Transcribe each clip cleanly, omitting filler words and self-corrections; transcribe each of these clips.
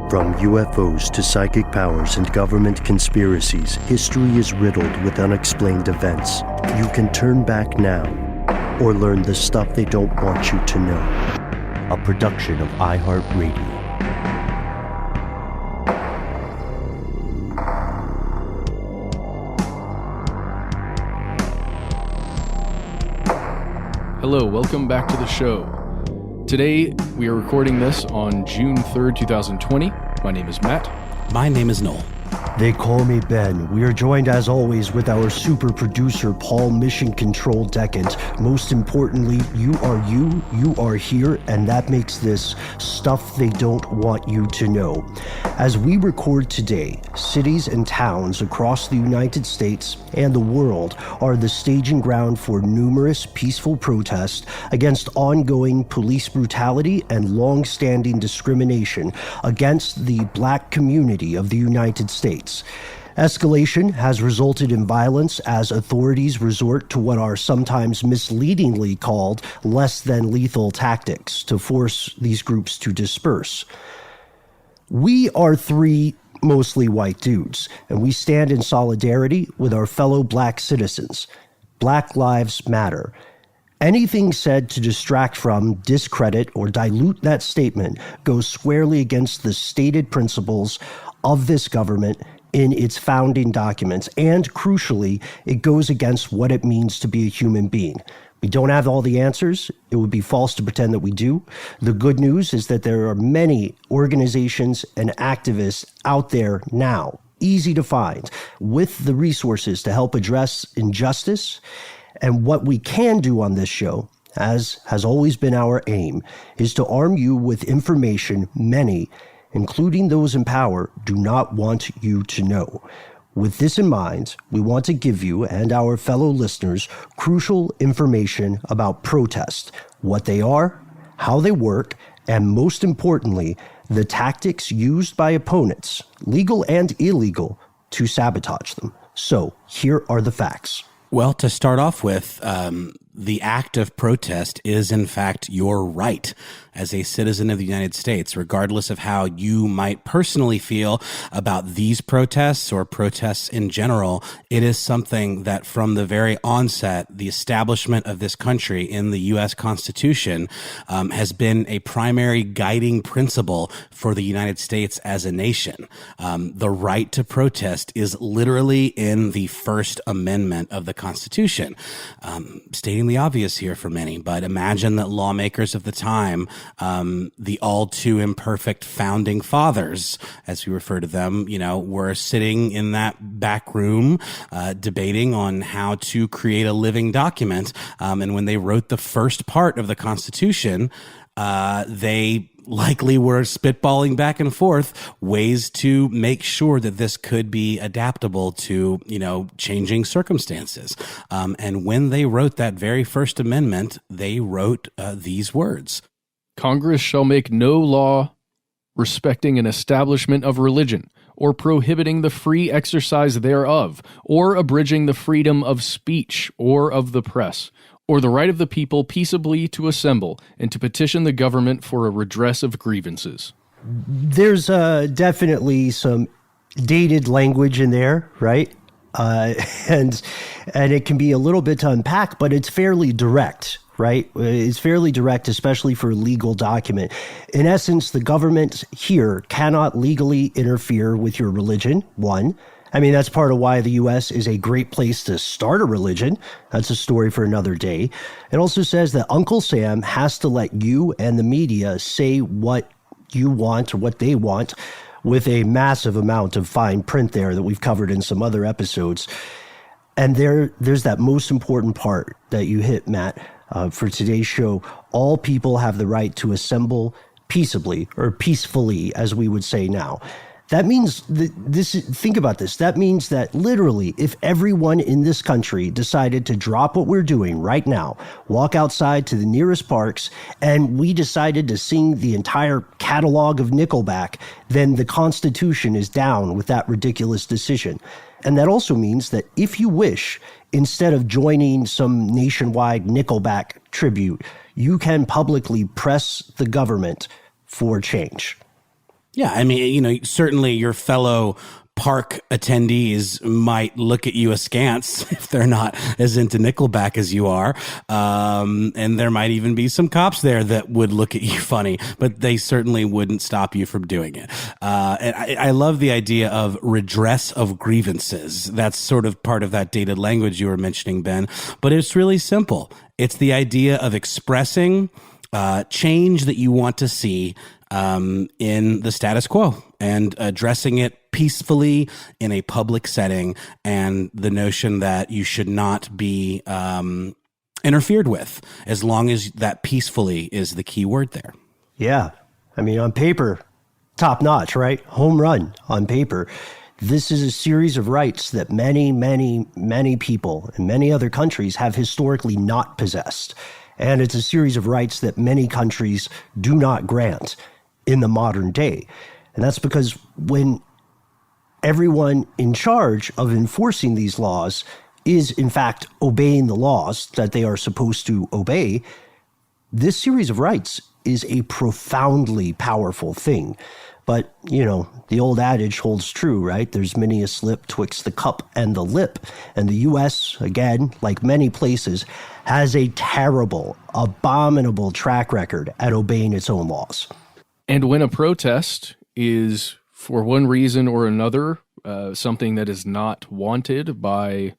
From UFOs to psychic powers and government conspiracies, history is riddled with unexplained events. You can turn back now or learn the stuff they don't want you to know. A production of iHeartRadio. Hello, welcome back to the show. Today, we are recording this on June 3rd, 2020. My name is Matt. My name is Noel. They call me Ben. We are joined as always with our super producer, Paul Mission Control Decant. Most importantly, you are here, and that makes this stuff they don't want you to know. As we record today, cities and towns across the United States and the world are the staging ground for numerous peaceful protests against ongoing police brutality and long-standing discrimination against the black community of the United States. Escalation has resulted in violence as authorities resort to what are sometimes misleadingly called less than lethal tactics to force these groups to disperse. We are three mostly white dudes, and we stand in solidarity with our fellow black citizens. Black lives matter. Anything said to distract from, discredit, or dilute that statement goes squarely against the stated principles of this government in its founding documents, and crucially, it goes against what it means to be a human being. We don't have all the answers. It would be false to pretend that we do. The good news is that there are many organizations and activists out there now, easy to find, with the resources to help address injustice. And what we can do on this show, as has always been our aim, is to arm you with information many, including those in power, do not want you to know. With this in mind, we want to give you and our fellow listeners crucial information about protest, what they are, how they work, and most importantly, the tactics used by opponents, legal and illegal, to sabotage them. So here are the facts. Well, to start off with, the act of protest is, in fact, your right as a citizen of the United States, regardless of how you might personally feel about these protests or protests in general. It is something that from the very onset, the establishment of this country in the U.S. Constitution has been a primary guiding principle for the United States as a nation. The right to protest is literally in the First Amendment of the Constitution. Stating the obvious here for many, but imagine that lawmakers of the time, the all too imperfect founding fathers, as we refer to them, were sitting in that back room, debating on how to create a living document. And when they wrote the first part of the Constitution, they likely were spitballing back and forth ways to make sure that this could be adaptable to, changing circumstances. And when they wrote that very First Amendment, they wrote these words. Congress shall make no law respecting an establishment of religion, or prohibiting the free exercise thereof, or abridging the freedom of speech or of the press, or the right of the people peaceably to assemble and to petition the government for a redress of grievances. There's definitely some dated language in there, right? And it can be a little bit to unpack, but it's fairly direct, right? It's fairly direct, especially for a legal document. In essence, the government here cannot legally interfere with your religion, one. I mean, that's part of why the U.S. is a great place to start a religion. That's a story for another day. It also says that Uncle Sam has to let you and the media say what you want or what they want, with a massive amount of fine print there that we've covered in some other episodes. And there's that most important part that you hit, Matt, for today's show. All people have the right to assemble peaceably, or peacefully, as we would say now. That means think about this. That means that literally, if everyone in this country decided to drop what we're doing right now, walk outside to the nearest parks, and we decided to sing the entire catalog of Nickelback, then the Constitution is down with that ridiculous decision. And that also means that if you wish, instead of joining some nationwide Nickelback tribute, you can publicly press the government for change. Yeah, I mean, certainly your fellow park attendees might look at you askance if they're not as into Nickelback as you are. And there might even be some cops there that would look at you funny, but they certainly wouldn't stop you from doing it. And I love the idea of redress of grievances. That's sort of part of that dated language you were mentioning, Ben, but it's really simple. It's the idea of expressing change that you want to see in the status quo and addressing it peacefully in a public setting, and the notion that you should not be interfered with, as long as that peacefully is the key word there. Yeah. I mean, on paper, top notch, right? Home run on paper. This is a series of rights that many, many, many people in many other countries have historically not possessed. And it's a series of rights that many countries do not grant in the modern day. And that's because when everyone in charge of enforcing these laws is, in fact, obeying the laws that they are supposed to obey, this series of rights is a profoundly powerful thing. But, the old adage holds true, right? There's many a slip twixt the cup and the lip. And the U.S., again, like many places, has a terrible, abominable track record at obeying its own laws. And when a protest is, for one reason or another, something that is not wanted by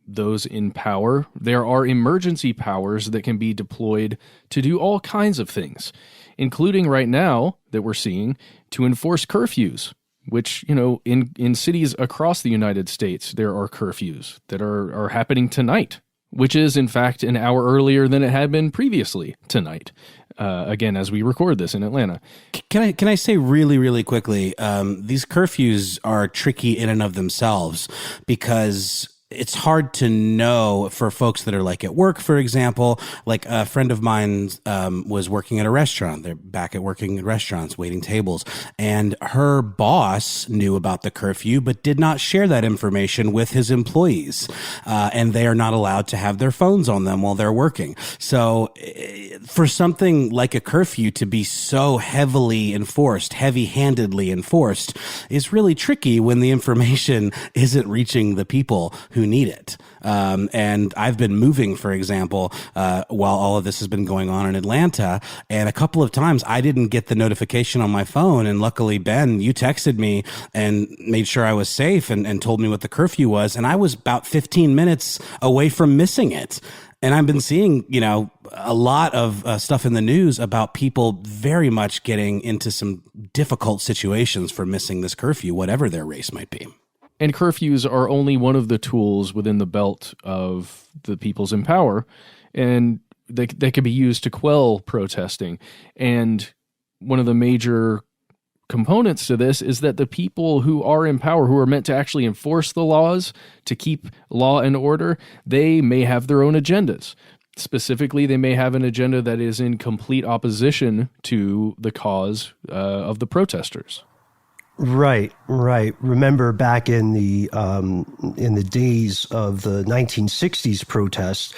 those in power, there are emergency powers that can be deployed to do all kinds of things, including right now that we're seeing to enforce curfews, which, in cities across the United States, there are curfews that are happening tonight, which is, in fact, an hour earlier than it had been previously tonight. Again, as we record this in Atlanta. Can I say really, really quickly, these curfews are tricky in and of themselves, because it's hard to know for folks that are like at work, for example. Like a friend of mine was working at a restaurant. They're back at working at restaurants, waiting tables. And her boss knew about the curfew, but did not share that information with his employees. And they are not allowed to have their phones on them while they're working. So for something like a curfew to be so heavily enforced, heavy-handedly enforced, is really tricky when the information isn't reaching the people who need it. And I've been moving, for example, while all of this has been going on in Atlanta, and a couple of times I didn't get the notification on my phone, and luckily, Ben, you texted me and made sure I was safe and told me what the curfew was, and I was about 15 minutes away from missing it. And I've been seeing, a lot of stuff in the news about people very much getting into some difficult situations for missing this curfew, whatever their race might be. And curfews are only one of the tools within the belt of the peoples in power, and they can be used to quell protesting. And one of the major components to this is that the people who are in power, who are meant to actually enforce the laws, to keep law and order, they may have their own agendas. Specifically, they may have an agenda that is in complete opposition to the cause of the protesters. Right. Remember back in the days of the 1960s protests,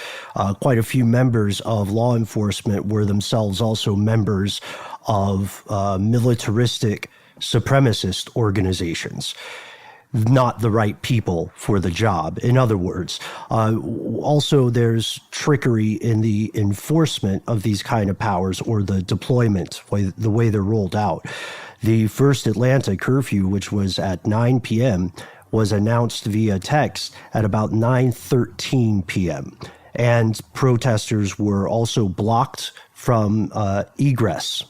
quite a few members of law enforcement were themselves also members of militaristic supremacist organizations. Not the right people for the job. In other words, also there's trickery in the enforcement of these kind of powers, or the deployment, the way they're rolled out. The first Atlanta curfew, which was at 9 p.m., was announced via text at about 9:13 p.m. And protesters were also blocked from egress.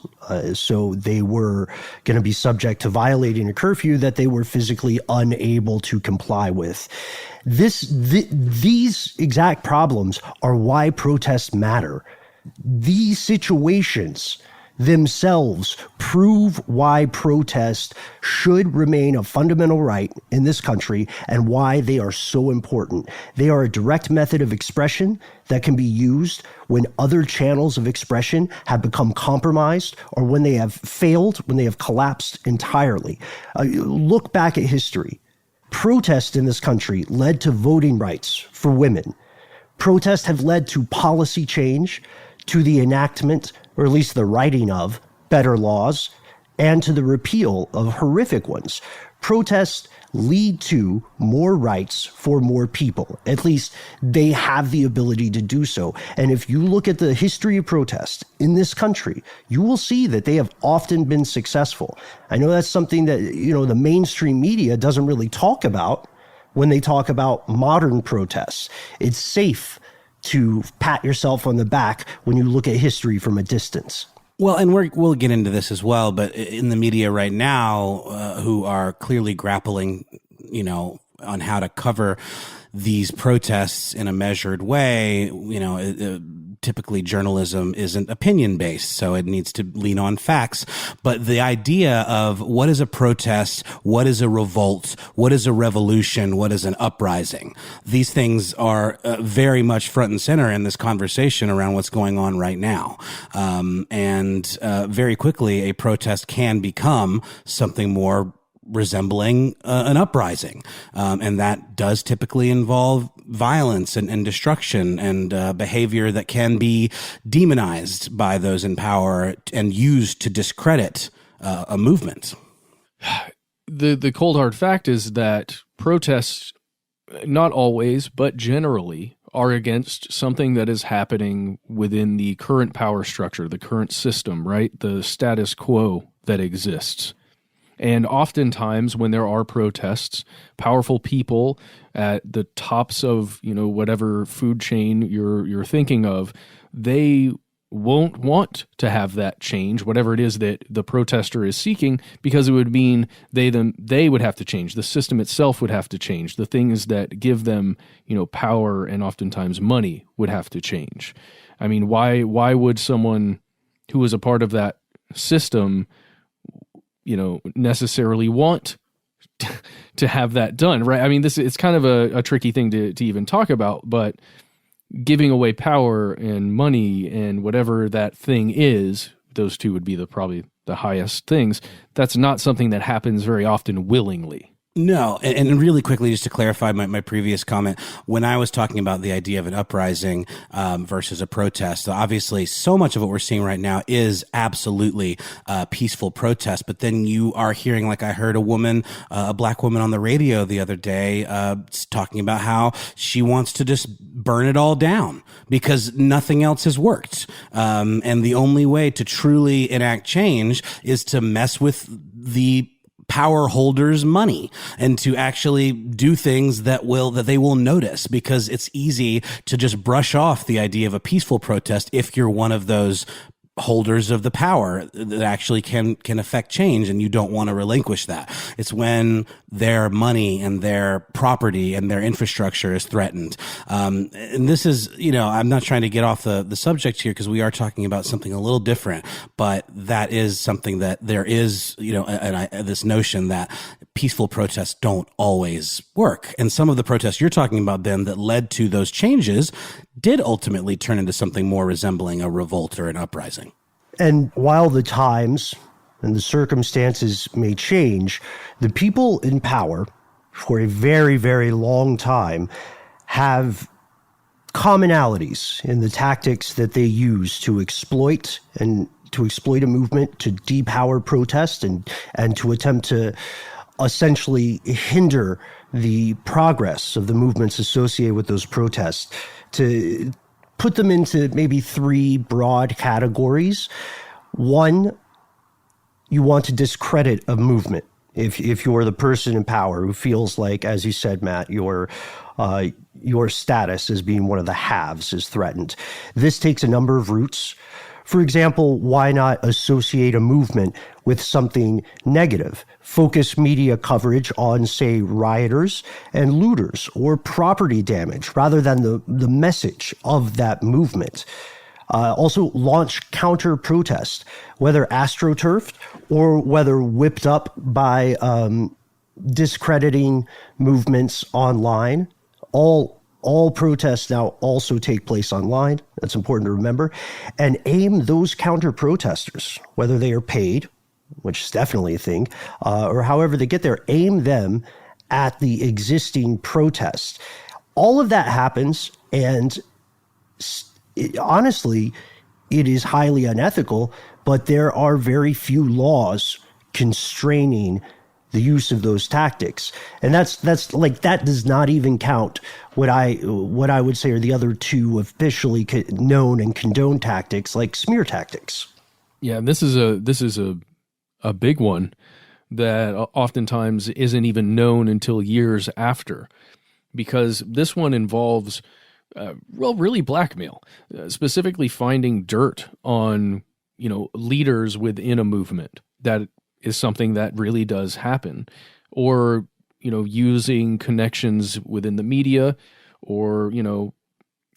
So they were going to be subject to violating a curfew that they were physically unable to comply with. These exact problems are why protests matter. These situations themselves prove why protest should remain a fundamental right in this country and why they are so important. They are a direct method of expression that can be used when other channels of expression have become compromised, or when they have failed, when they have collapsed entirely. Look back at history. Protests in this country led to voting rights for women. Protests have led to policy change, to the enactment, or at least the writing of, better laws. and to the repeal of horrific ones. Protests lead to more rights for more people. At least they have the ability to do so. And if you look at the history of protest in this country, you will see that they have often been successful. I know that's something that, the mainstream media doesn't really talk about when they talk about modern protests. It's safe to pat yourself on the back when you look at history from a distance. Well, and we'll get into this as well, but in the media right now, who are clearly grappling, on how to cover these protests in a measured way, typically journalism isn't opinion based, so it needs to lean on facts. But the idea of what is a protest, what is a revolt, what is a revolution, what is an uprising, these things are very much front and center in this conversation around what's going on right now. And very quickly, a protest can become something more resembling an uprising. And that does typically involve violence and destruction and behavior that can be demonized by those in power and used to discredit a movement. The cold hard fact is that protests, not always, but generally, are against something that is happening within the current power structure, the current system, right? The status quo that exists. And oftentimes when there are protests, powerful people at the tops of, whatever food chain you're thinking of, they won't want to have that change, whatever it is that the protester is seeking, because it would mean they would have to change. The system itself would have to change. The things that give them, power and oftentimes money would have to change. I mean, why would someone who is a part of that system necessarily want to have that done, right? I mean, it's kind of a tricky thing to even talk about, but giving away power and money and whatever that thing is, those two would be probably the highest things. That's not something that happens very often willingly. No, and really quickly, just to clarify my previous comment, when I was talking about the idea of an uprising versus a protest, obviously so much of what we're seeing right now is absolutely peaceful protest. But then you are hearing, like I heard a black woman on the radio the other day talking about how she wants to just burn it all down because nothing else has worked. And the only way to truly enact change is to mess with the power holders' money and to actually do things that they will notice, because it's easy to just brush off the idea of a peaceful protest if you're one of those holders of the power that actually can affect change, and you don't want to relinquish that. It's when their money and their property and their infrastructure is threatened. And this is, I'm not trying to get off the subject here because we are talking about something a little different, but that is something that there is, this notion that peaceful protests don't always work. And some of the protests you're talking about, Ben, that led to those changes did ultimately turn into something more resembling a revolt or an uprising. And while the times and the circumstances may change, the people in power for a very, very long time have commonalities in the tactics that they use to exploit a movement, to depower protest and to attempt to essentially hinder the progress of the movements associated with those protests, to put them into maybe three broad categories. One, you want to discredit a movement. If you're the person in power who feels like, as you said, Matt, your status as being one of the haves is threatened. This takes a number of routes. For example, why not associate a movement with something negative? Focus media coverage on, say, rioters and looters or property damage rather than the message of that movement. Also launch counter-protest, whether astroturfed or whether whipped up by discrediting movements online. All protests now also take place online. That's important to remember. And aim those counter-protesters, whether they are paid, which is definitely a thing, or however they get there, aim them at the existing protest. All of that happens, and honestly, it is highly unethical, but there are very few laws constraining the use of those tactics. And that's like, that does not even count what I would say are the other two officially known and condoned tactics, like smear tactics. Yeah, this is a big one that oftentimes isn't even known until years after, because this one involves really blackmail, specifically finding dirt on leaders within a movement. That is something that really does happen, or using connections within the media, or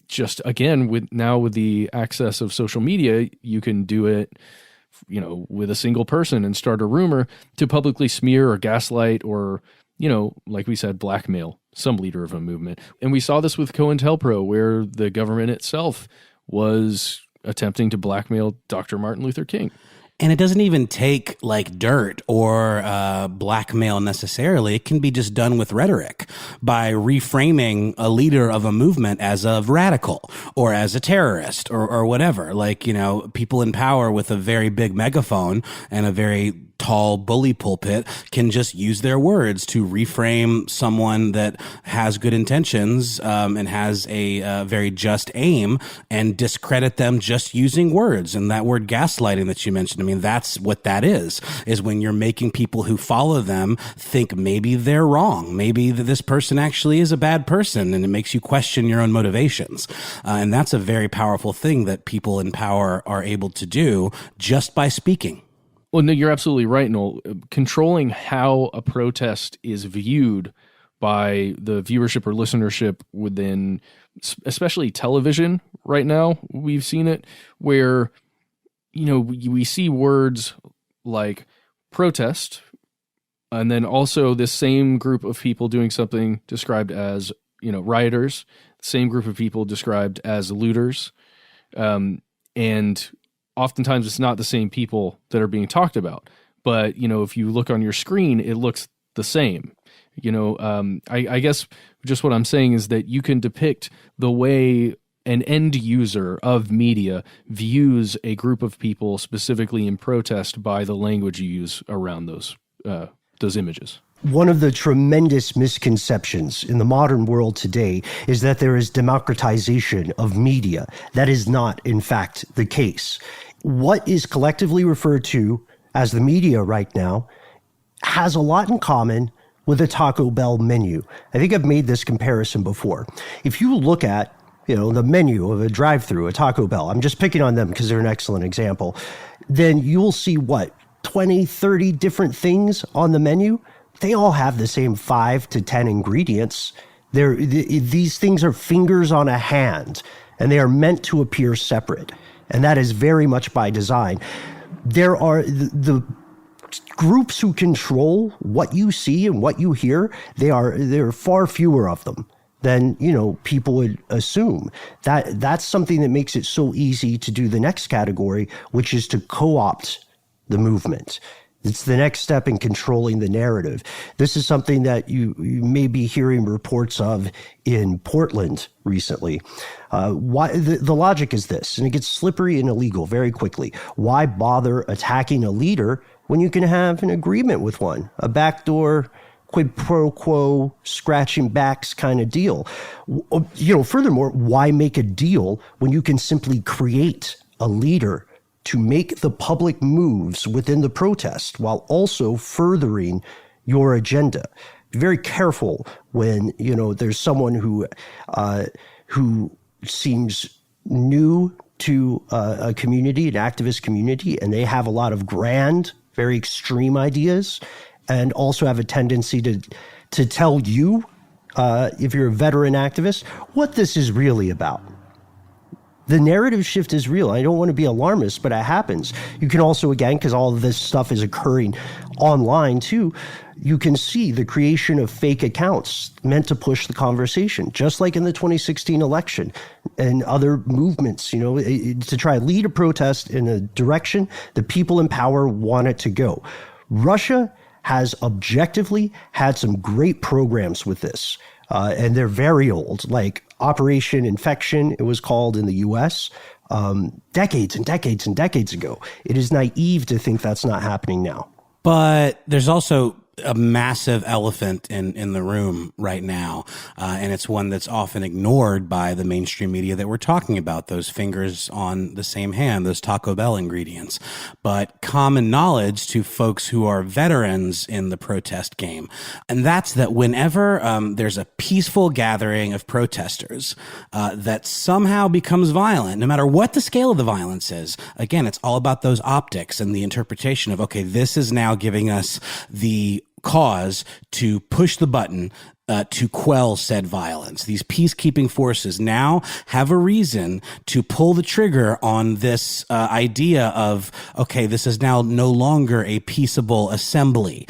just again with the access of social media, you can do it with a single person and start a rumor to publicly smear or gaslight or like we said, blackmail some leader of a movement. And we saw this with COINTELPRO, where the government itself was attempting to blackmail Dr. Martin Luther King. And it doesn't even take like dirt or blackmail necessarily. It can be just done with rhetoric, by reframing a leader of a movement as a radical or as a terrorist or whatever. Like, people in power with a very big megaphone and a very tall bully pulpit can just use their words to reframe someone that has good intentions and has a very just aim, and discredit them just using words. And that word gaslighting that you mentioned, I mean, that's what that is when you're making people who follow them think maybe they're wrong, maybe that this person actually is a bad person, and it makes you question your own motivations. And that's a very powerful thing that people in power are able to do just by speaking. Well, no, you're absolutely right, Noel. Controlling how a protest is viewed by the viewership or listenership within, especially television right now, we've seen it where, we see words like protest, and then also this same group of people doing something described as, rioters, same group of people described as looters, and oftentimes it's not the same people that are being talked about, but if you look on your screen, it looks the same. I guess just what I'm saying is that you can depict the way an end user of media views a group of people specifically in protest by the language you use around those images. One of the tremendous misconceptions in the modern world today is that there is democratization of media. That is not, in fact, the case. What is collectively referred to as the media right now has a lot in common with a Taco Bell menu. I think I've made this comparison before. If you look at, the menu of a drive-thru, a Taco Bell, I'm just picking on them because they're an excellent example, then you'll see 20, 30 different things on the menu. They all have the same 5 to 10 ingredients. These things are fingers on a hand, and they are meant to appear separate. And that is very much by design. There are the groups who control what you see and what you hear. There are far fewer of them than, people would assume. That's something that makes it so easy to do the next category, which is to co-opt the movement. It's the next step in controlling the narrative. This is something that you may be hearing reports of in Portland recently. Why the logic is this, and it gets slippery and illegal very quickly. Why bother attacking a leader when you can have an agreement with one, a backdoor quid pro quo, scratching backs kind of deal? Furthermore, why make a deal when you can simply create a leader to make the public moves within the protest while also furthering your agenda? Be very careful when, there's someone who seems new to a community, an activist community, and they have a lot of grand, very extreme ideas, and also have a tendency to tell you, if you're a veteran activist, what this is really about. The narrative shift is real. I don't want to be alarmist, but it happens. You can also, again, because all of this stuff is occurring online too, you can see the creation of fake accounts meant to push the conversation, just like in the 2016 election and other movements, to try to lead a protest in a direction the people in power want it to go. Russia has objectively had some great programs with this, and they're very old, like Operation Infection, it was called in the U.S., decades and decades and decades ago. It is naive to think that's not happening now. But there's also a massive elephant in the room right now, and it's one that's often ignored by the mainstream media that we're talking about, those fingers on the same hand, those Taco Bell ingredients. But common knowledge to folks who are veterans in the protest game, and that's that whenever there's a peaceful gathering of protesters that somehow becomes violent, no matter what the scale of the violence is, again, it's all about those optics and the interpretation of, okay, this is now giving us the cause to push the button to quell said violence. These peacekeeping forces now have a reason to pull the trigger on this idea of, okay, this is now no longer a peaceable assembly,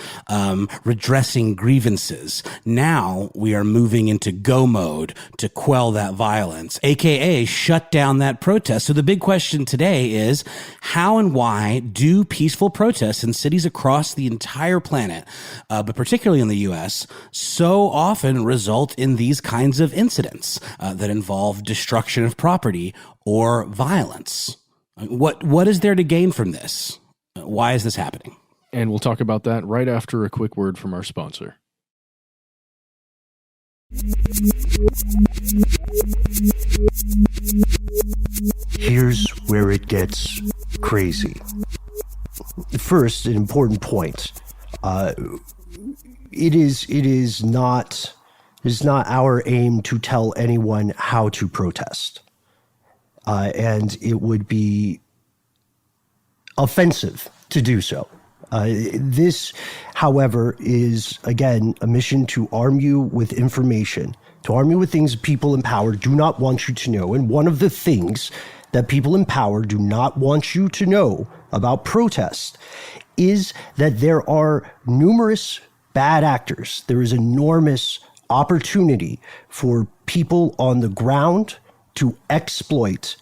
redressing grievances. Now we are moving into go mode to quell that violence, aka shut down that protest. So the big question today is, how and why do peaceful protests in cities across the entire planet, but particularly in the U.S., so often result in these kinds of incidents that involve destruction of property or violence? What is there to gain from this? Why is this happening? And we'll talk about that right after a quick word from our sponsor. Here's where it gets crazy. First, an important point. It is not our aim to tell anyone how to protest. And it would be offensive to do so. This, however, is, again, a mission to arm you with information, to arm you with things people in power do not want you to know. And one of the things that people in power do not want you to know about protest is that there are numerous bad actors. There is enormous opportunity for people on the ground to exploit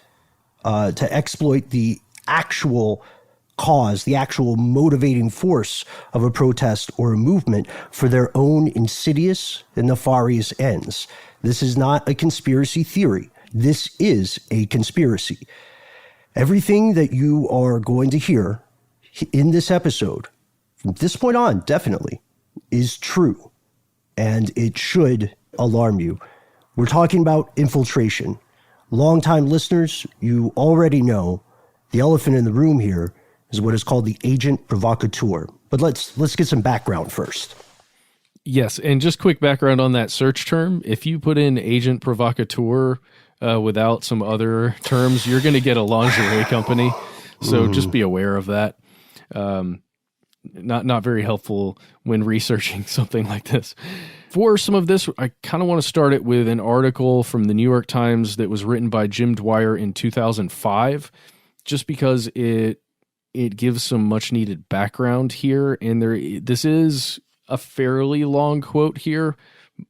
the actual cause, the actual motivating force of a protest or a movement for their own insidious and nefarious ends. This is not a conspiracy theory. This is a conspiracy. Everything that you are going to hear in this episode, from this point on, definitely, is true. And it should alarm you. We're talking about infiltration. Longtime listeners, you already know the elephant in the room here is what is called the agent provocateur. But let's get some background first. Yes, and just quick background on that search term. If you put in agent provocateur without some other terms, you're going to get a lingerie company. So just be aware of that. Not very helpful when researching something like this. For some of this, I kind of want to start it with an article from the New York Times that was written by Jim Dwyer in 2005, just because it gives some much needed background here. And this is a fairly long quote here,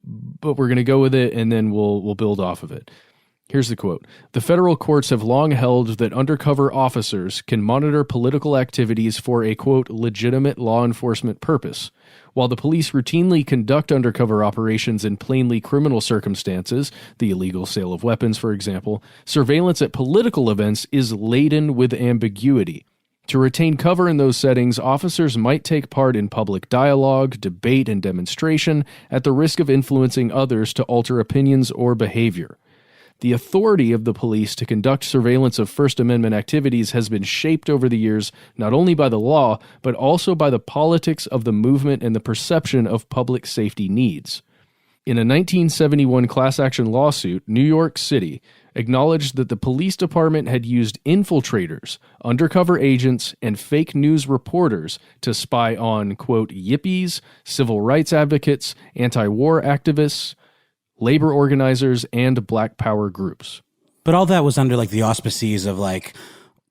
but we're going to go with it and then we'll build off of it. Here's the quote. "The federal courts have long held that undercover officers can monitor political activities for a, quote, legitimate law enforcement purpose. While the police routinely conduct undercover operations in plainly criminal circumstances, the illegal sale of weapons, for example, surveillance at political events is laden with ambiguity. To retain cover in those settings, officers might take part in public dialogue, debate, and demonstration at the risk of influencing others to alter opinions or behavior. The authority of the police to conduct surveillance of First Amendment activities has been shaped over the years not only by the law, but also by the politics of the movement and the perception of public safety needs. In a 1971 class action lawsuit, New York City acknowledged that the police department had used infiltrators, undercover agents, and fake news reporters to spy on, quote, yippies, civil rights advocates, anti-war activists, labor organizers, and black power groups. But all that was under like the auspices of like,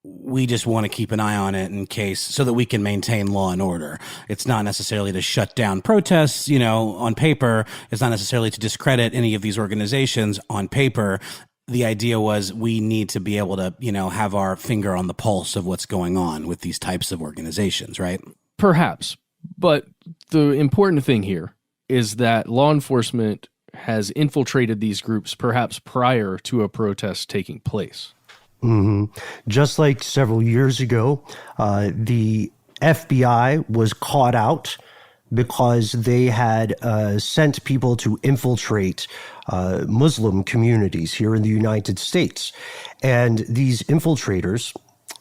we just want to keep an eye on it in case, so that we can maintain law and order. It's not necessarily to shut down protests, on paper. It's not necessarily to discredit any of these organizations on paper. The idea was we need to be able to, have our finger on the pulse of what's going on with these types of organizations, right? Perhaps. But the important thing here is that law enforcement has infiltrated these groups perhaps prior to a protest taking place. Mm-hmm. Just like several years ago, the FBI was caught out because they had sent people to infiltrate Muslim communities here in the United States. And these infiltrators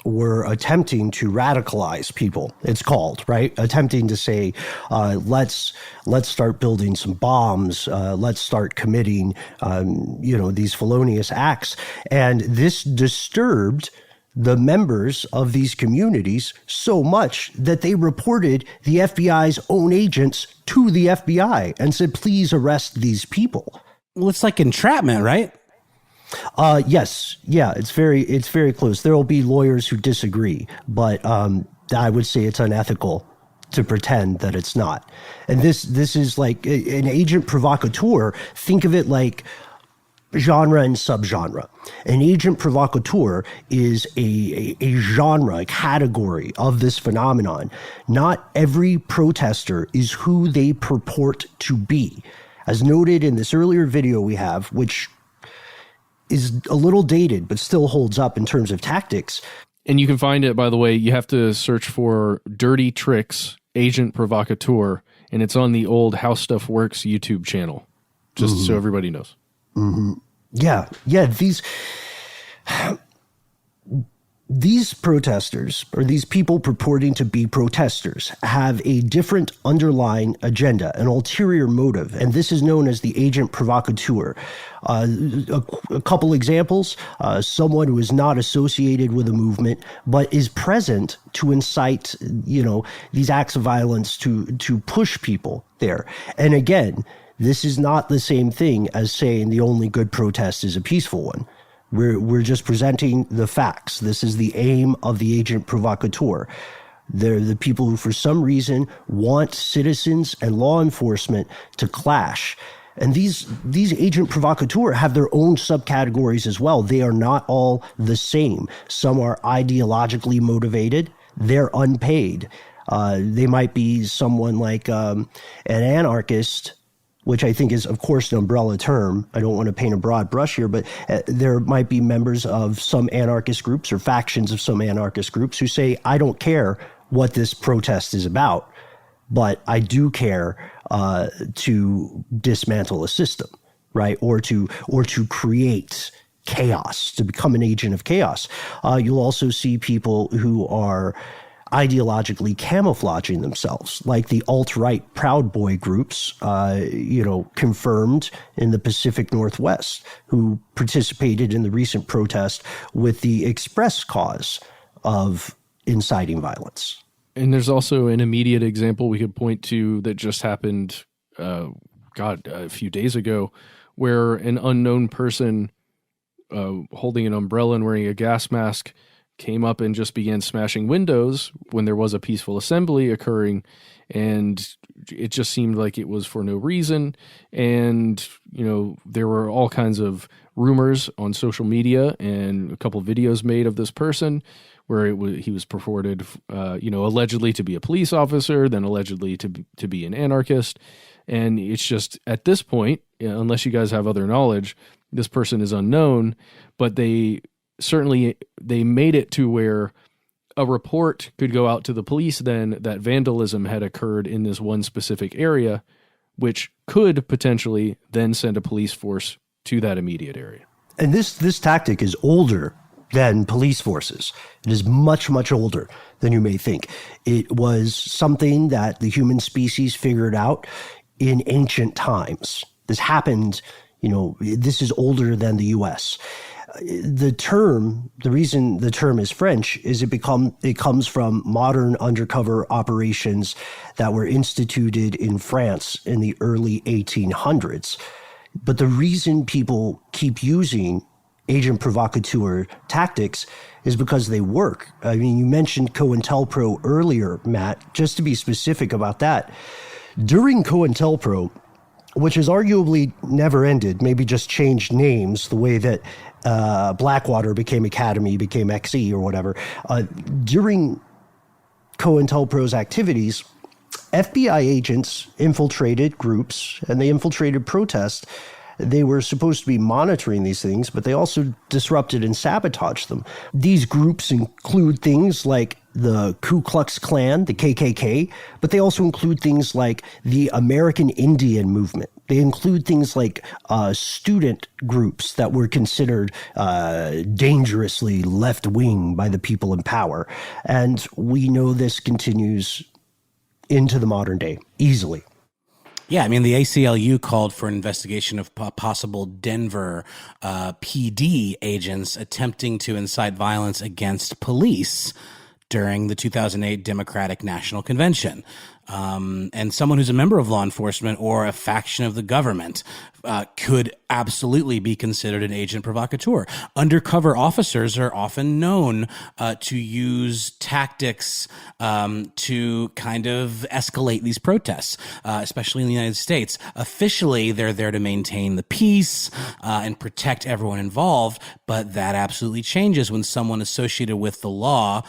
were attempting to radicalize people, it's called, right? Attempting to say, let's start building some bombs, let's start committing, these felonious acts. And this disturbed the members of these communities so much that they reported the FBI's own agents to the FBI and said, please arrest these people. Well, it's like entrapment, right? Yes. Yeah, it's very close. There will be lawyers who disagree, but I would say it's unethical to pretend that it's not. And this is like an agent provocateur. Think of it like genre and subgenre. An agent provocateur is a genre, a category of this phenomenon. Not every protester is who they purport to be. As noted in this earlier video we have, which is a little dated, but still holds up in terms of tactics. And you can find it, by the way, you have to search for Dirty Tricks Agent Provocateur, and it's on the old How Stuff Works YouTube channel, just so everybody knows. Mm-hmm. Yeah. These protesters, or these people purporting to be protesters, have a different underlying agenda, an ulterior motive, and this is known as the agent provocateur. A couple examples, someone who is not associated with a movement, but is present to incite, these acts of violence to push people there. And again, this is not the same thing as saying the only good protest is a peaceful one. We're just presenting the facts. This is the aim of the agent provocateur. They're the people who, for some reason, want citizens and law enforcement to clash. And these agent provocateurs have their own subcategories as well. They are not all the same. Some are ideologically motivated. They're unpaid. They might be someone like an anarchist, which I think is, of course, an umbrella term. I don't want to paint a broad brush here, but there might be members of some anarchist groups or factions of some anarchist groups who say, I don't care what this protest is about, but I do care to dismantle a system, right? Or to create chaos, to become an agent of chaos. You'll also see people who are ideologically camouflaging themselves, like the alt-right Proud Boy groups, confirmed in the Pacific Northwest, who participated in the recent protest with the express cause of inciting violence. And there's also an immediate example we could point to that just happened, a few days ago, where an unknown person holding an umbrella and wearing a gas mask came up and just began smashing windows when there was a peaceful assembly occurring, and it just seemed like it was for no reason. And, there were all kinds of rumors on social media and a couple of videos made of this person where he was purported, allegedly to be a police officer, then allegedly to be an anarchist. And it's just, at this point, unless you guys have other knowledge, this person is unknown, but they made it to where a report could go out to the police then that vandalism had occurred in this one specific area, which could potentially then send a police force to that immediate area. And this tactic is older than police forces. It is much, much older than you may think. It was something that the human species figured out in ancient times. This happened, this is older than the U.S. The reason the term is French is it comes from modern undercover operations that were instituted in France in the early 1800s. But the reason people keep using agent provocateur tactics is because they work. I mean, you mentioned COINTELPRO earlier, Matt. Just to be specific about that, during COINTELPRO, which has arguably never ended, maybe just changed names the way that Blackwater became Academy, became XE or whatever. During COINTELPRO's activities, FBI agents infiltrated groups and they infiltrated protests. They were supposed to be monitoring these things, but they also disrupted and sabotaged them. These groups include things like the Ku Klux Klan, the KKK, but they also include things like the American Indian movement. They include things like student groups that were considered dangerously left-wing by the people in power. And we know this continues into the modern day, easily. Yeah, I mean, the ACLU called for an investigation of possible Denver PD agents attempting to incite violence against police during the 2008 Democratic National Convention. And someone who's a member of law enforcement or a faction of the government could absolutely be considered an agent provocateur. Undercover officers are often known to use tactics to kind of escalate these protests, especially in the United States. Officially, they're there to maintain the peace and protect everyone involved, but that absolutely changes when someone associated with the law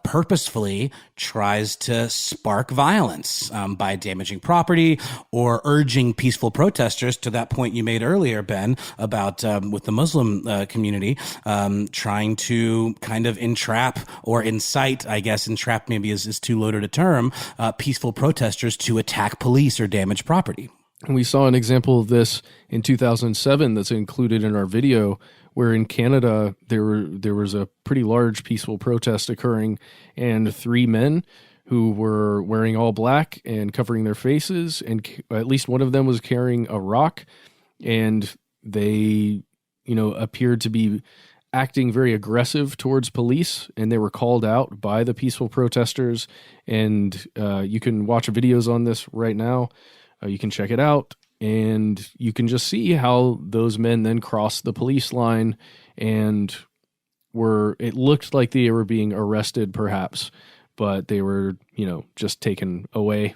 purposefully tries to spark violence by damaging property or urging peaceful protesters, to that point you made earlier, Ben, about with the Muslim community, trying to kind of entrap or incite, I guess entrap maybe is too loaded a term, peaceful protesters to attack police or damage property. And we saw an example of this in 2007 that's included in our video, where in Canada there was a pretty large peaceful protest occurring, and 3 men who were wearing all black and covering their faces, and at least one of them was carrying a rock, and they, appeared to be acting very aggressive towards police, and they were called out by the peaceful protesters. And you can watch videos on this right now. You can check it out. And you can just see how those men then crossed the police line and it looked like they were being arrested perhaps, but they were, just taken away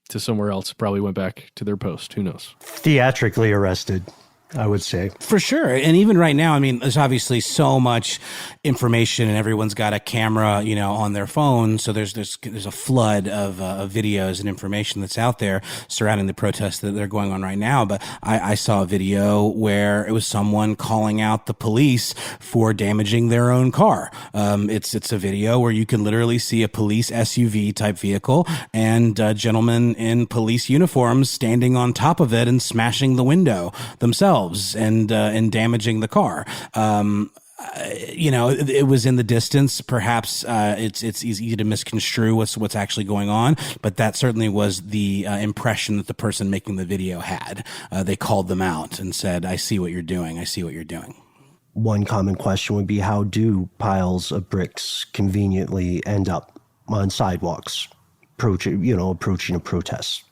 to somewhere else, probably went back to their post. Who knows? Theatrically arrested, I would say. For sure. And even right now, I mean, there's obviously so much information and everyone's got a camera, on their phone. So there's a flood of videos and information that's out there surrounding the protests that are going on right now. But I saw a video where it was someone calling out the police for damaging their own car. It's a video where you can literally see a police SUV type vehicle and gentlemen in police uniforms standing on top of it and smashing the window themselves and damaging the car. It was in the distance. Perhaps it's easy to misconstrue what's actually going on, but that certainly was the impression that the person making the video had. They called them out and said, "I see what you're doing. I see what you're doing." One common question would be, how do piles of bricks conveniently end up on sidewalks approaching a protest?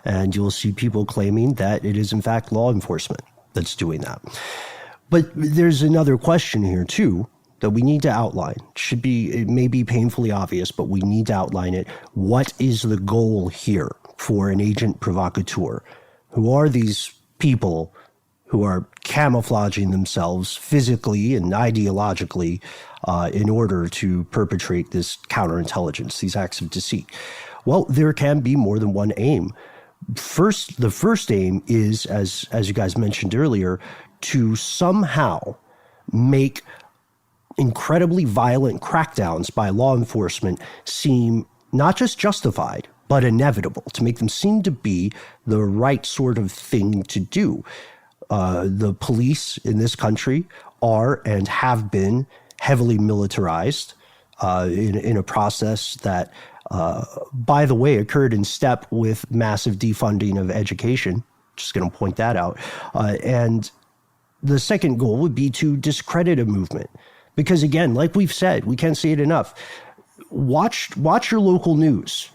And you'll see people claiming that it is in fact law enforcement that's doing that. But there's another question here too that we need to outline. It may be painfully obvious, but we need to outline it. What is the goal here for an agent provocateur? Who are these people who are camouflaging themselves physically and ideologically in order to perpetrate this counterintelligence, these acts of deceit? Well, there can be more than one aim. The first aim is, as you guys mentioned earlier, to somehow make incredibly violent crackdowns by law enforcement seem not just justified, but inevitable, to make them seem to be the right sort of thing to do. The police in this country are and have been heavily militarized in a process that, by the way, occurred in step with massive defunding of education. Just going to point that out. And the second goal would be to discredit a movement. Because again, like we've said, we can't say it enough. Watch your local news.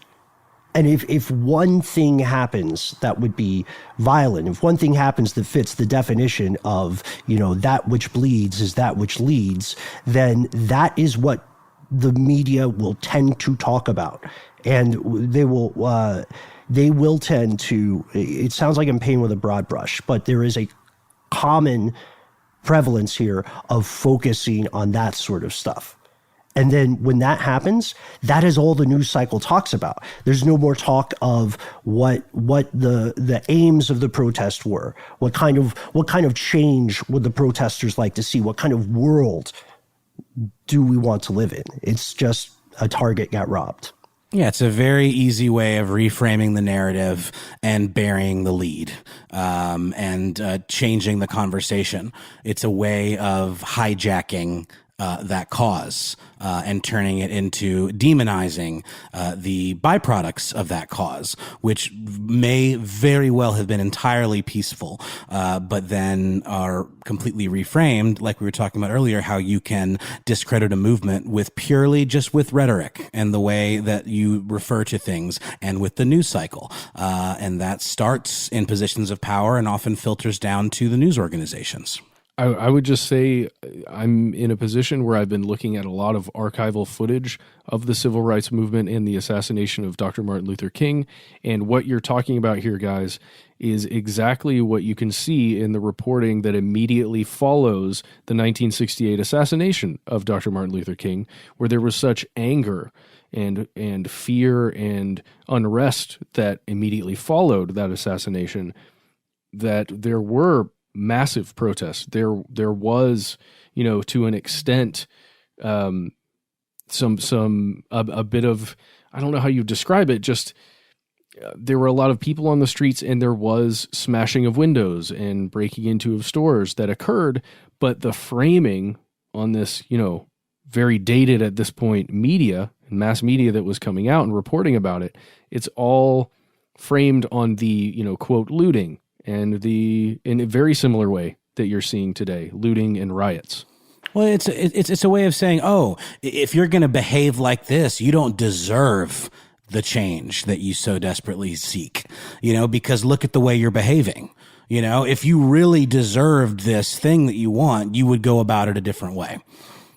And if one thing happens that would be violent, if one thing happens that fits the definition of, that which bleeds is that which leads, then that is what the media will tend to talk about. And they will tend to, it sounds like I'm painting with a broad brush, but there is a common prevalence here of focusing on that sort of stuff. And then when that happens, that is all the news cycle talks about. There's no more talk of what the aims of the protest were. What kind of change would the protesters like to see? What kind of world do we want to live in? It's just a target got robbed. Yeah, it's a very easy way of reframing the narrative and burying the lead, and changing the conversation. It's a way of hijacking that cause and turning it into demonizing the byproducts of that cause, which may very well have been entirely peaceful, but then are completely reframed, like we were talking about earlier, how you can discredit a movement with purely just with rhetoric and the way that you refer to things and with the news cycle. And that starts in positions of power and often filters down to the news organizations. I would just say I'm in a position where I've been looking at a lot of archival footage of the civil rights movement and the assassination of Dr. Martin Luther King. And what you're talking about here, guys, is exactly what you can see in the reporting that immediately follows the 1968 assassination of Dr. Martin Luther King, where there was such anger and fear and unrest that immediately followed that assassination, that there were massive protests. There was, to an extent, a bit of, I don't know how you describe it, just there were a lot of people on the streets, and there was smashing of windows and breaking into of stores that occurred. But the framing on this, very dated at this point media and mass media that was coming out and reporting about it, it's all framed on the, quote, looting, and in a very similar way that you're seeing today, looting and riots. Well, it's a way of saying, oh, if you're going to behave like this, you don't deserve the change that you so desperately seek, because look at the way you're behaving. If you really deserved this thing that you want, you would go about it a different way.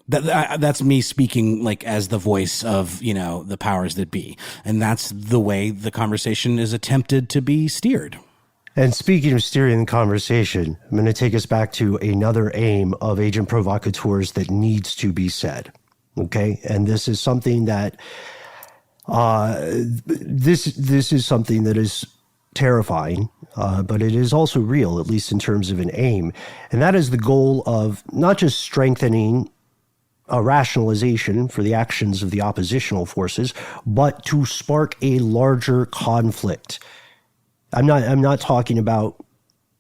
That's me speaking like as the voice of, the powers that be. And that's the way the conversation is attempted to be steered. And speaking of steering the conversation, I'm going to take us back to another aim of agent provocateurs that needs to be said. Okay. And this is something that, this is something that is terrifying, but it is also real, at least in terms of an aim. And that is the goal of not just strengthening a rationalization for the actions of the oppositional forces, but to spark a larger conflict. I'm not talking about,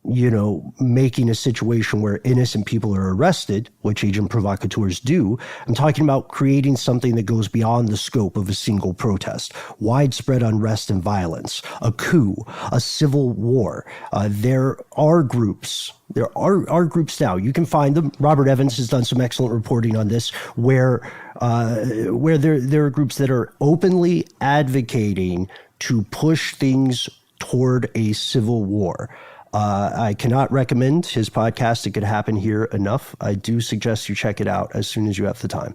making a situation where innocent people are arrested, which agent provocateurs do. I'm talking about creating something that goes beyond the scope of a single protest, widespread unrest and violence, a coup, a civil war. There are groups now. You can find them. Robert Evans has done some excellent reporting on this, where there are groups that are openly advocating to push things toward a civil war. I cannot recommend his podcast, It Could Happen Here, enough. I do suggest you check it out as soon as you have the time.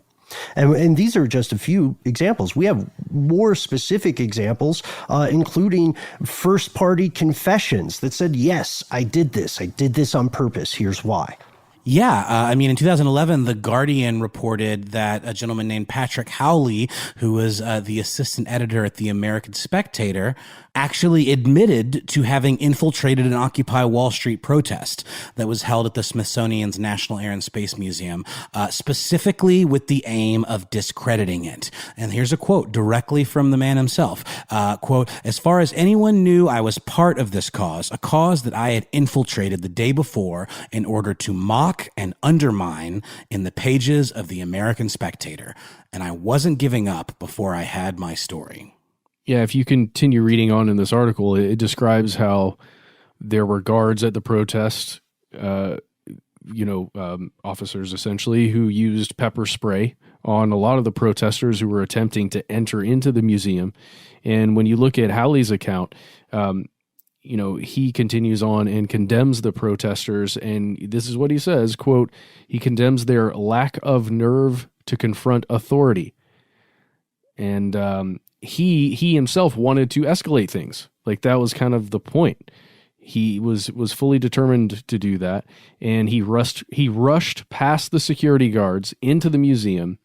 And these are just a few examples. We have more specific examples, including first-party confessions that said, yes, I did this. I did this on purpose. Here's why. Yeah. In 2011, The Guardian reported that a gentleman named Patrick Howley, who was the assistant editor at the American Spectator, actually admitted to having infiltrated an Occupy Wall Street protest that was held at the Smithsonian's National Air and Space Museum, specifically with the aim of discrediting it. And here's a quote directly from the man himself. Quote, "As far as anyone knew, I was part of this cause, a cause that I had infiltrated the day before in order to mock and undermine in the pages of the American Spectator. And I wasn't giving up before I had my story." Yeah, if you continue reading on in this article, it describes how there were guards at the protest, officers essentially, who used pepper spray on a lot of the protesters who were attempting to enter into the museum. And when you look at Howley's account, he continues on and condemns the protesters. And this is what he says, quote, he condemns their lack of nerve to confront authority. And he himself wanted to escalate things. Like, that was kind of the point. He was fully determined to do that. And he rushed past the security guards into the museum.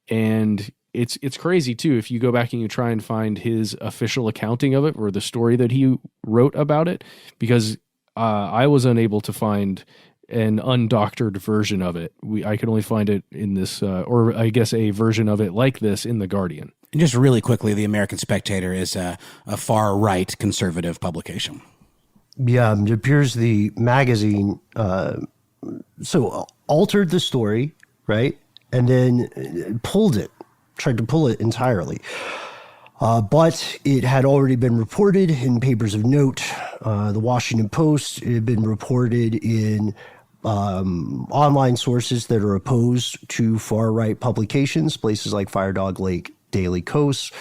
And it's crazy too, if you go back and you try and find his official accounting of it, or the story that he wrote about it, because I was unable to find an undoctored version of it. I could only find it in this, or I guess a version of it like this in The Guardian. And just really quickly, the American Spectator is a far-right conservative publication. Yeah, it appears the magazine altered the story, right? And then tried to pull it entirely. But it had already been reported in papers of note. The Washington Post, it had been reported in online sources that are opposed to far-right publications, places like Firedog Lake, Daily Kos.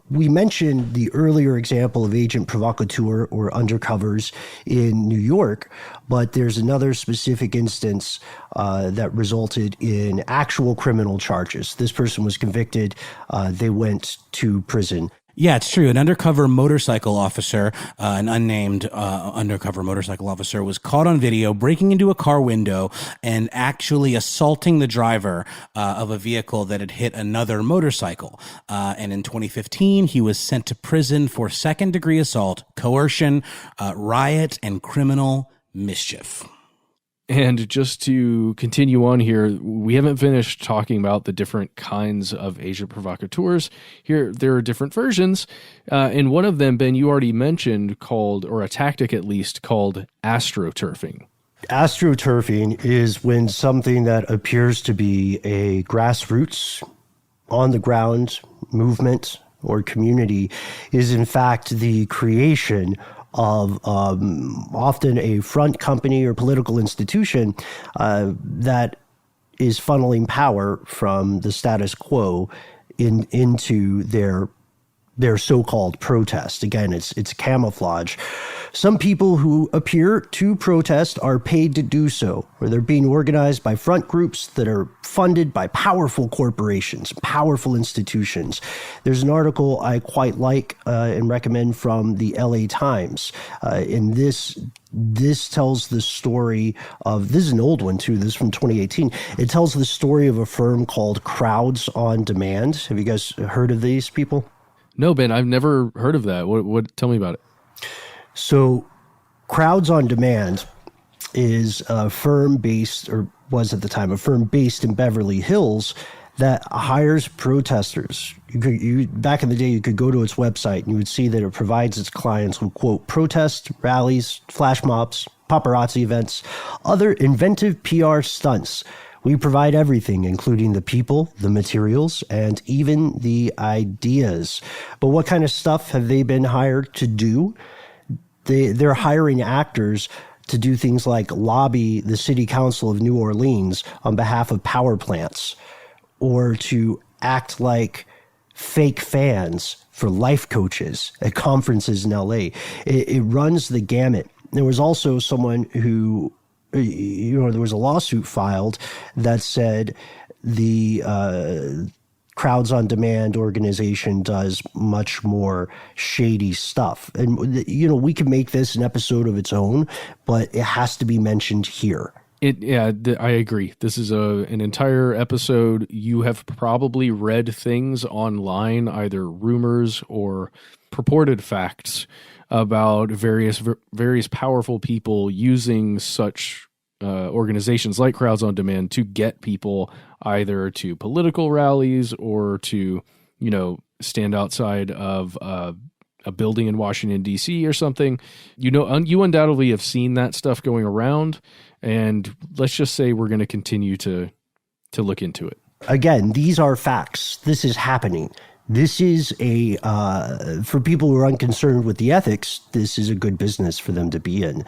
We mentioned the earlier example of Agent Provocateur or undercovers in New York, but there's another specific instance that resulted in actual criminal charges. This person was convicted. They went to prison. Yeah, it's true. An undercover motorcycle officer, an unnamed undercover motorcycle officer, was caught on video breaking into a car window and actually assaulting the driver of a vehicle that had hit another motorcycle. And in 2015, he was sent to prison for second-degree assault, coercion, riot, and criminal mischief. And just to continue on here, we haven't finished talking about the different kinds of agent provocateurs. Here, there are different versions. And one of them, Ben, you already mentioned called, or a tactic at least, called astroturfing. Astroturfing is when something that appears to be a grassroots, on-the-ground movement or community is in fact the creation of often a front company or political institution that is funneling power from the status quo into their so-called protest. Again, it's camouflage. Some people who appear to protest are paid to do so, or they're being organized by front groups that are funded by powerful corporations, powerful institutions. There's an article I quite like and recommend from the LA Times. In this tells the story of, this is an old one too, this is from 2018. It tells the story of a firm called Crowds on Demand. Have you guys heard of these people? No, Ben, I've never heard of that. What? Tell me about it. So Crowds on Demand is a firm based, or was at the time, a firm based in Beverly Hills that hires protesters. Back in the day, you could go to its website and you would see that it provides its clients with, quote, protest rallies, flash mobs, paparazzi events, other inventive PR stunts. We provide everything, including the people, the materials, and even the ideas. But what kind of stuff have they been hired to do? They're hiring actors to do things like lobby the city council of New Orleans on behalf of power plants, or to act like fake fans for life coaches at conferences in LA. It runs the gamut. There was also someone who, there was a lawsuit filed that said the Crowds on Demand organization does much more shady stuff. And, we can make this an episode of its own, but it has to be mentioned here. I agree. This is an entire episode. You have probably read things online, either rumors or purported facts about various powerful people using such organizations like Crowds on Demand to get people either to political rallies or to, stand outside of a building in Washington, D.C. or something. You undoubtedly have seen that stuff going around, and let's just say we're going to continue to look into it. Again, these are facts. This is happening. This is for people who are unconcerned with the ethics, this is a good business for them to be in.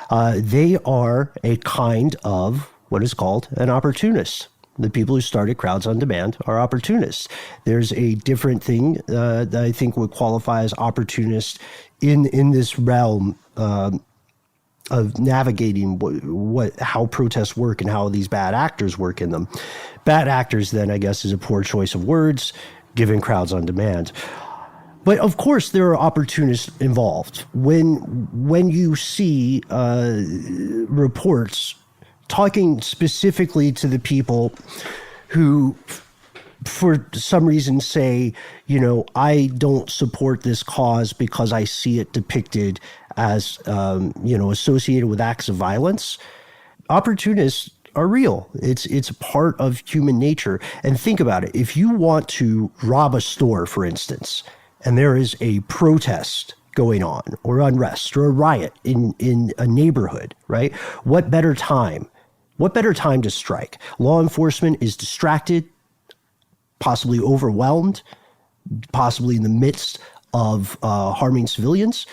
They are a kind of what is called an opportunist. The people who started Crowds on Demand are opportunists. There's a different thing that I think would qualify as opportunist in this realm of navigating how protests work and how these bad actors work in them. Bad actors, then, I guess, is a poor choice of words, given Crowds on Demand. But of course, there are opportunists involved. When you see reports talking specifically to the people who, for some reason, say, I don't support this cause because I see it depicted as, associated with acts of violence, opportunists are real. It's a part of human nature. And think about it. If you want to rob a store, for instance, and there is a protest going on or unrest or a riot in a neighborhood, right? What better time to strike? Law enforcement is distracted, possibly overwhelmed, possibly in the midst of harming civilians.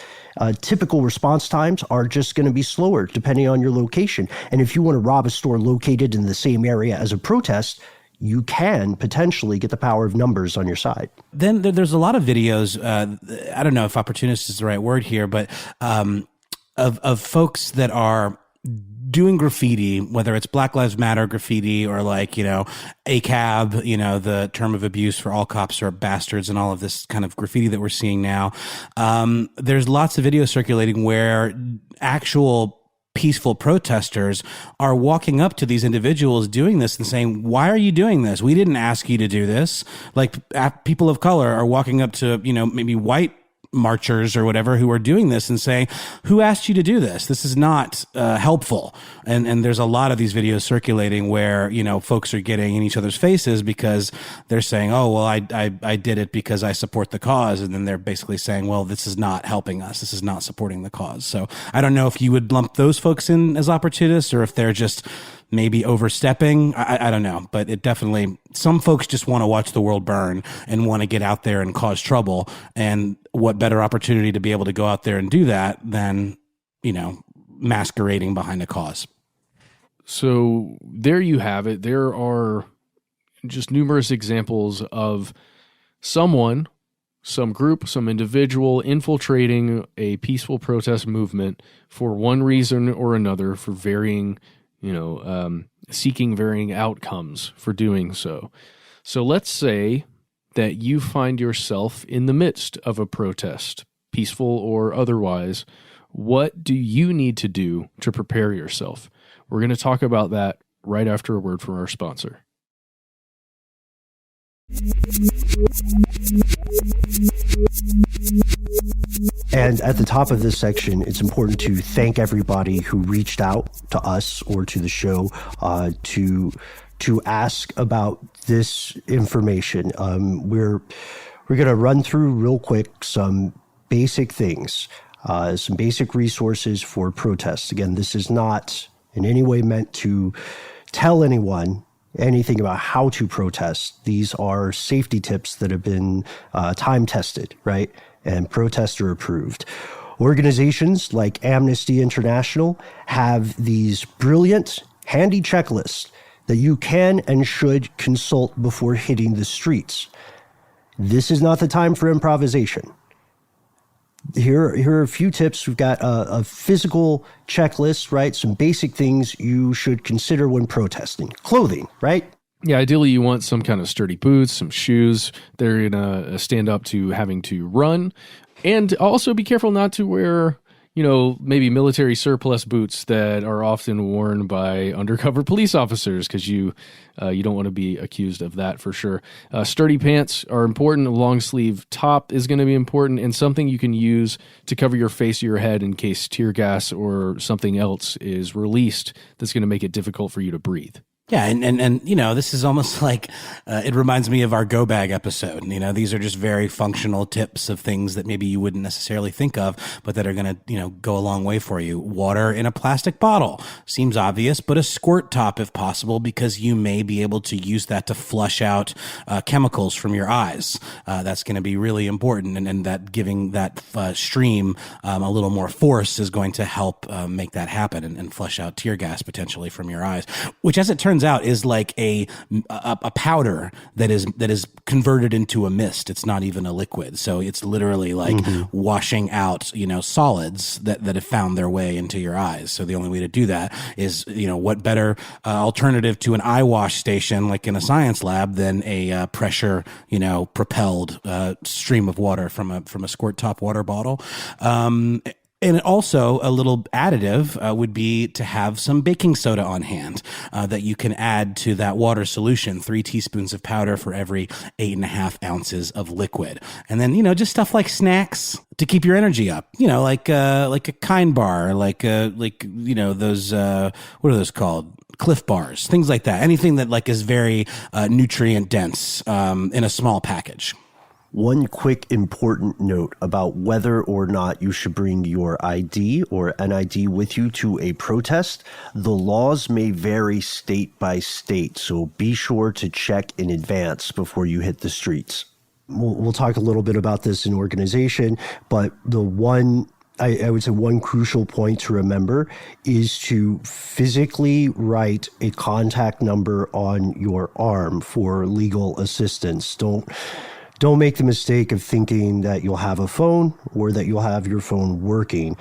Typical response times are just going to be slower depending on your location. And if you want to rob a store located in the same area as a protest, you can potentially get the power of numbers on your side. Then there's a lot of videos. I don't know if opportunist is the right word here, but of folks that are doing graffiti, whether it's Black Lives Matter graffiti or like, ACAB, the term of abuse for all cops are bastards and all of this kind of graffiti that we're seeing now. There's lots of videos circulating where actual peaceful protesters are walking up to these individuals doing this and saying, why are you doing this? We didn't ask you to do this. Like people of color are walking up to, maybe white marchers or whatever who are doing this and saying, who asked you to do this? This is not helpful. And there's a lot of these videos circulating where, folks are getting in each other's faces because they're saying, oh, well, I did it because I support the cause. And then they're basically saying, well, this is not helping us. This is not supporting the cause. So I don't know if you would lump those folks in as opportunists or if they're just maybe overstepping. I don't know, but it definitely, some folks just want to watch the world burn and want to get out there and cause trouble. And what better opportunity to be able to go out there and do that than, masquerading behind a cause. So there you have it. There are just numerous examples of someone, some group, some individual infiltrating a peaceful protest movement for one reason or another, for varying seeking varying outcomes for doing so. So let's say that you find yourself in the midst of a protest, peaceful or otherwise. What do you need to do to prepare yourself? We're going to talk about that right after a word from our sponsor. And at the top of this section, it's important to thank everybody who reached out to us or to the show to ask about this information. We're going to run through real quick some basic things, some basic resources for protests. Again, this is not in any way meant to tell anyone anything about how to protest. These are safety tips that have been time tested, right? And protester approved. Organizations like Amnesty International have these brilliant, handy checklists that you can and should consult before hitting the streets. This is not the time for improvisation. Here are a few tips. We've got a physical checklist, right? Some basic things you should consider when protesting. Clothing, right? Yeah, ideally you want some kind of sturdy boots, some shoes. They're going to stand up to having to run. And also be careful not to wear, maybe military surplus boots that are often worn by undercover police officers, because you don't want to be accused of that for sure. Sturdy pants are important. A long sleeve top is going to be important, and something you can use to cover your face or your head in case tear gas or something else is released that's going to make it difficult for you to breathe. Yeah, and this is almost like it reminds me of our Go Bag episode. These are just very functional tips of things that maybe you wouldn't necessarily think of, but that are going to, go a long way for you. Water in a plastic bottle seems obvious, but a squirt top if possible, because you may be able to use that to flush out chemicals from your eyes. That's going to be really important, and that giving that stream a little more force is going to help make that happen and flush out tear gas potentially from your eyes, which, as it turns out, is like a powder that is converted into a mist. It's not even a liquid, so it's literally like washing out solids that have found their way into your eyes. So the only way to do that is what better alternative to an eye wash station like in a science lab than a pressure propelled stream of water from a squirt top water bottle. And also a little additive would be to have some baking soda on hand that you can add to that water solution, 3 teaspoons of powder for every 8.5 ounces of liquid. And then, just stuff like snacks to keep your energy up, like a Kind bar, those, what are those called? Cliff bars, things like that. Anything that is very nutrient dense in a small package. One quick important note about whether or not you should bring your ID or NID with you to a protest. The laws may vary state by state, so be sure to check in advance before you hit the streets. We'll talk a little bit about this in organization, but I would say one crucial point to remember is to physically write a contact number on your arm for legal assistance. Don't make the mistake of thinking that you'll have a phone or that you'll have your phone working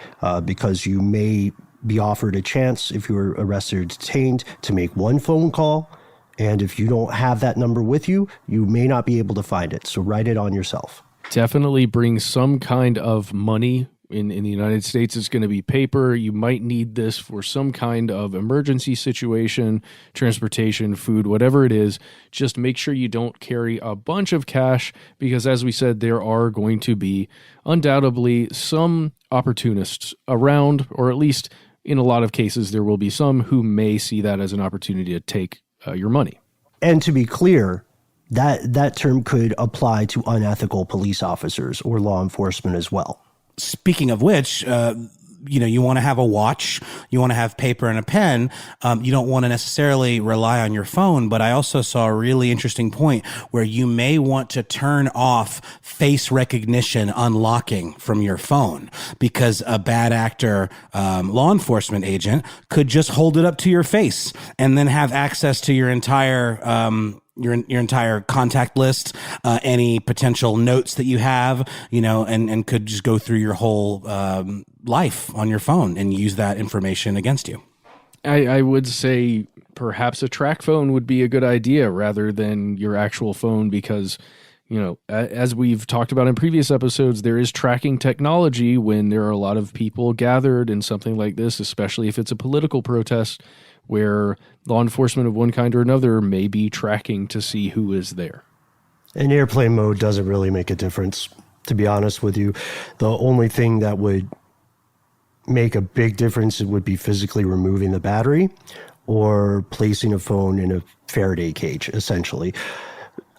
because you may be offered a chance if you're arrested or detained to make one phone call. And if you don't have that number with you, you may not be able to find it. So write it on yourself. Definitely bring some kind of money. In the United States, it's going to be paper. You might need this for some kind of emergency situation, transportation, food, whatever it is. Just make sure you don't carry a bunch of cash because, as we said, there are going to be undoubtedly some opportunists around, or at least in a lot of cases, there will be some who may see that as an opportunity to take your money. And to be clear, that term could apply to unethical police officers or law enforcement as well. Speaking of which, you want to have a watch, you want to have paper and a pen. You don't want to necessarily rely on your phone, but I also saw a really interesting point where you may want to turn off face recognition unlocking from your phone because a bad actor, law enforcement agent could just hold it up to your face and then have access to your entire, your entire contact list, any potential notes that you have, and could just go through your whole life on your phone and use that information against you. I would say perhaps a track phone would be a good idea rather than your actual phone because, as we've talked about in previous episodes, there is tracking technology when there are a lot of people gathered in something like this, especially if it's a political protest, where law enforcement of one kind or another may be tracking to see who is there. And airplane mode doesn't really make a difference, to be honest with you. The only thing that would make a big difference would be physically removing the battery or placing a phone in a Faraday cage, essentially.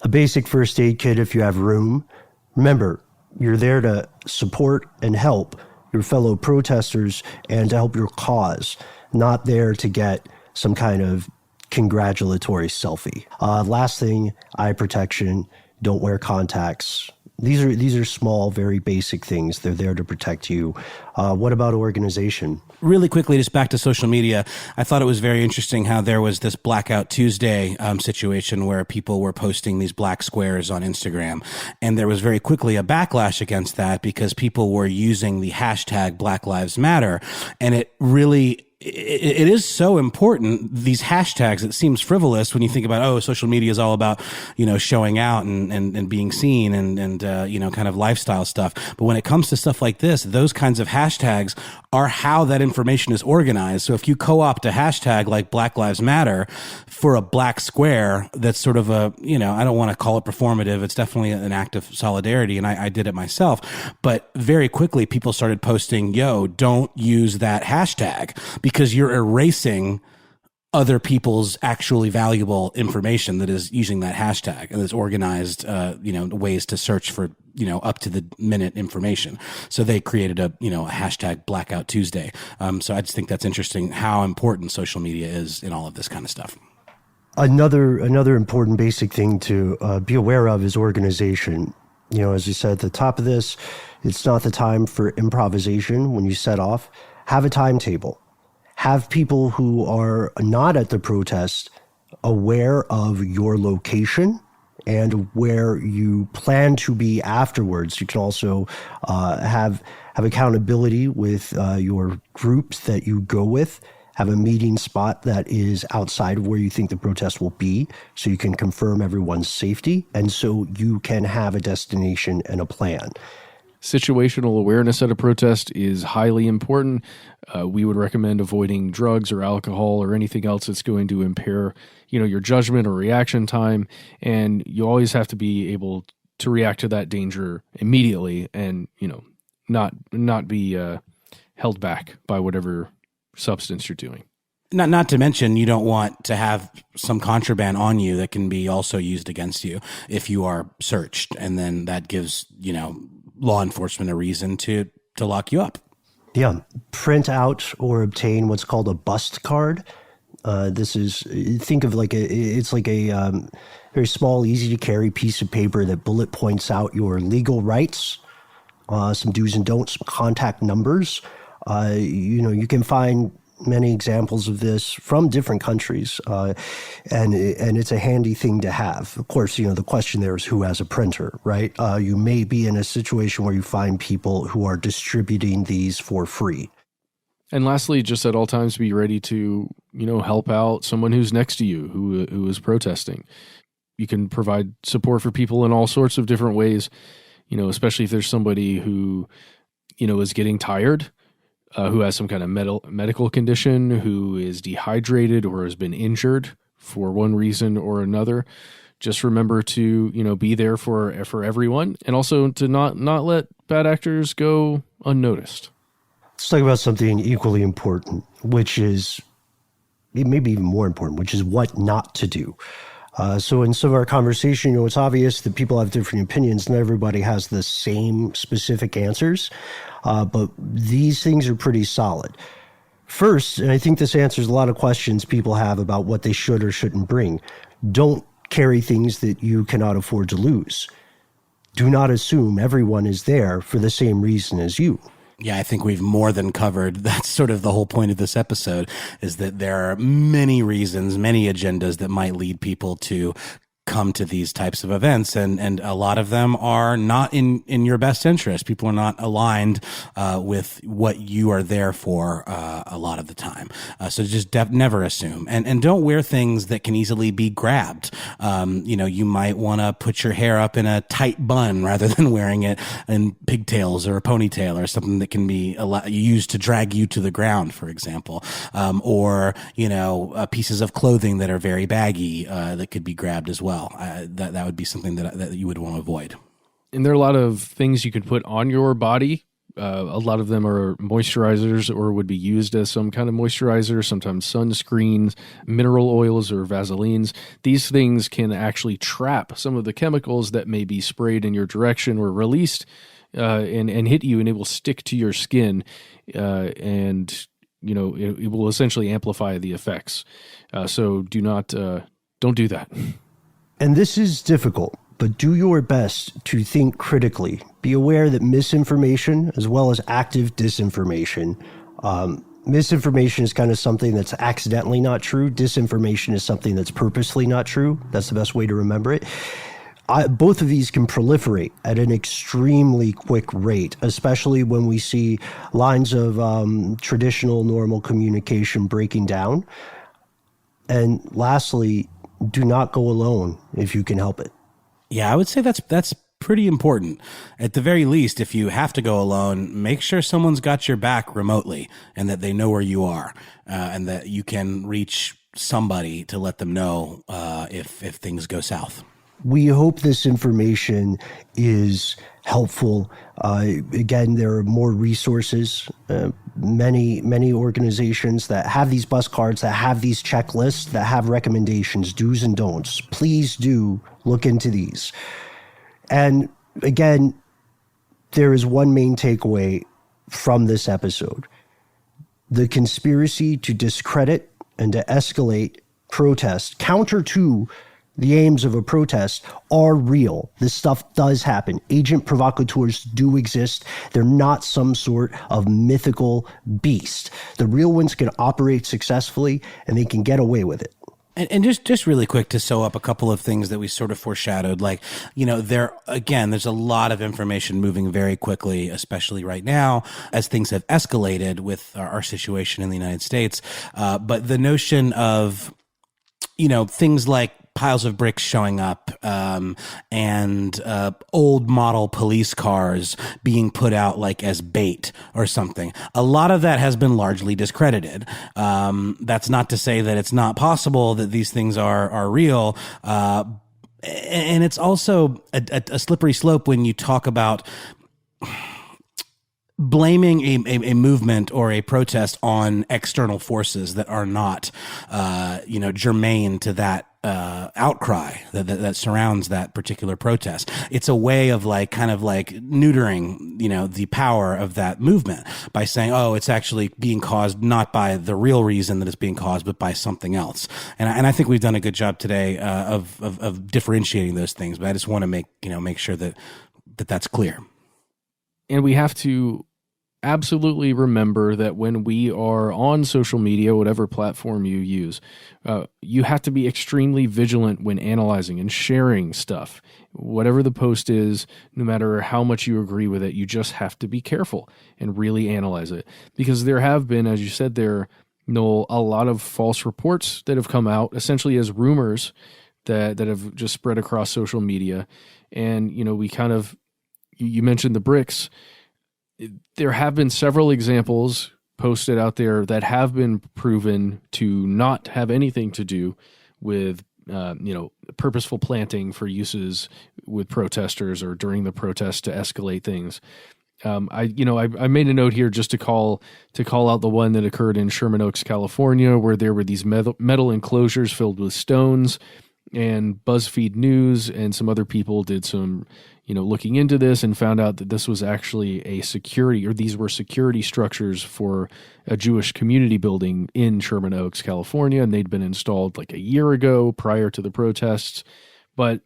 A basic first aid kit if you have room. Remember, you're there to support and help your fellow protesters and to help your cause, not there to get some kind of congratulatory selfie. Last thing, eye protection. Don't wear contacts. These are small, very basic things. They're there to protect you. What about organization? Really quickly, just back to social media, I thought it was very interesting how there was this Blackout Tuesday situation where people were posting these black squares on Instagram. And there was very quickly a backlash against that because people were using the hashtag Black Lives Matter. And it really... It is so important, these hashtags. It seems frivolous when you think about, social media is all about, showing out and being seen and kind of lifestyle stuff. But when it comes to stuff like this, those kinds of hashtags are how that information is organized. So if you co-opt a hashtag like Black Lives Matter for a black square, that's sort of a, I don't want to call it performative. It's definitely an act of solidarity. And I did it myself. But very quickly, people started posting, don't use that hashtag, because you're erasing other people's actually valuable information that is using that hashtag and is organized, ways to search for, up to the minute information. So they created a hashtag Blackout Tuesday. So I just think that's interesting how important social media is in all of this kind of stuff. Another important basic thing to be aware of is organization. As you said at the top of this, it's not the time for improvisation when you set off. Have a timetable. Have people who are not at the protest aware of your location and where you plan to be afterwards. You can also have accountability with your groups that you go with. Have a meeting spot that is outside of where you think the protest will be so you can confirm everyone's safety and so you can have a destination and a plan. Situational awareness at a protest is highly important. We would recommend avoiding drugs or alcohol or anything else that's going to impair, your judgment or reaction time. And you always have to be able to react to that danger immediately and, not be held back by whatever substance you're doing. Not to mention, you don't want to have some contraband on you that can be also used against you if you are searched. And then that gives, law enforcement a reason to lock you up. Yeah. Print out or obtain what's called a bust card. This is, think of it's like a very small, easy to carry piece of paper that bullet points out your legal rights, some do's and don'ts, some contact numbers. You can find many examples of this from different countries, and it's a handy thing to have. Of course, the question there is who has a printer, right? You may be in a situation where you find people who are distributing these for free. And lastly, just at all times be ready to, help out someone who's next to you who is protesting. You can provide support for people in all sorts of different ways, especially if there's somebody who, is getting tired. Who has some kind of medical condition, who is dehydrated or has been injured for one reason or another. Just remember to, be there for everyone, and also to not let bad actors go unnoticed. Let's talk about something equally important, which is maybe even more important, which is what not to do. So in some of our conversation, it's obvious that people have different opinions. Not everybody has the same specific answers, but these things are pretty solid. First, and I think this answers a lot of questions people have about what they should or shouldn't bring. Don't carry things that you cannot afford to lose. Do not assume everyone is there for the same reason as you. Yeah, I think we've more than covered. That's sort of the whole point of this episode, is that there are many reasons, many agendas that might lead people to come to these types of events, and a lot of them are not in your best interest. People are not aligned with what you are there for a lot of the time. So just never assume, and don't wear things that can easily be grabbed. You might want to put your hair up in a tight bun rather than wearing it in pigtails or a ponytail or something that can be used to drag you to the ground, for example, or pieces of clothing that are very baggy that could be grabbed as well. That would be something that you would want to avoid. And there are a lot of things you can put on your body. A lot of them are moisturizers or would be used as some kind of moisturizer, sometimes sunscreens, mineral oils, or Vaselines. These things can actually trap some of the chemicals that may be sprayed in your direction or released and hit you, and it will stick to your skin, and it will essentially amplify the effects. So don't do that. And this is difficult, but do your best to think critically. Be aware that misinformation, as well as active disinformation, misinformation is kind of something that's accidentally not true. Disinformation is something that's purposely not true. That's the best way to remember it. Both of these can proliferate at an extremely quick rate, especially when we see lines of traditional normal communication breaking down. And lastly, do not go alone if you can help it. Yeah, I would say that's pretty important. At the very least, if you have to go alone, make sure someone's got your back remotely and that they know where you are, and that you can reach somebody to let them know if things go south. We hope this information is helpful. Again, there are more resources, many organizations that have these bus cards, that have these checklists, that have recommendations, do's and don'ts. Please do look into these. And again, there is one main takeaway from this episode. The conspiracy to discredit and to escalate protest, counter to the aims of a protest, are real. This stuff does happen. Agent provocateurs do exist. They're not some sort of mythical beast. The real ones can operate successfully, and they can get away with it. And just really quick to sew up a couple of things that we sort of foreshadowed, there's a lot of information moving very quickly, especially right now as things have escalated with our situation in the United States. But the notion of, things like piles of bricks showing up, and old model police cars being put out like as bait or something. A lot of that has been largely discredited. That's not to say that it's not possible that these things are real. And it's also a slippery slope when you talk about blaming a movement or a protest on external forces that are not, germane to that outcry that surrounds that particular protest. It's a way of kind of neutering, the power of that movement by saying, oh, it's actually being caused not by the real reason that it's being caused, but by something else. And I think we've done a good job today of differentiating those things. But I just want to make sure that that's clear. And we have to absolutely remember that when we are on social media, whatever platform you use, you have to be extremely vigilant when analyzing and sharing stuff. Whatever the post is, no matter how much you agree with it, you just have to be careful and really analyze it. Because there have been, as you said there, Noel, a lot of false reports that have come out essentially as rumors that have just spread across social media. And, you mentioned the bricks. There have been several examples posted out there that have been proven to not have anything to do with, purposeful planting for uses with protesters or during the protest to escalate things. I made a note here just to call out the one that occurred in Sherman Oaks, California, where there were these metal enclosures filled with stones, and BuzzFeed News and some other people did some looking into this and found out that this was actually these were security structures for a Jewish community building in Sherman Oaks, California, and they'd been installed like a year ago prior to the protests. But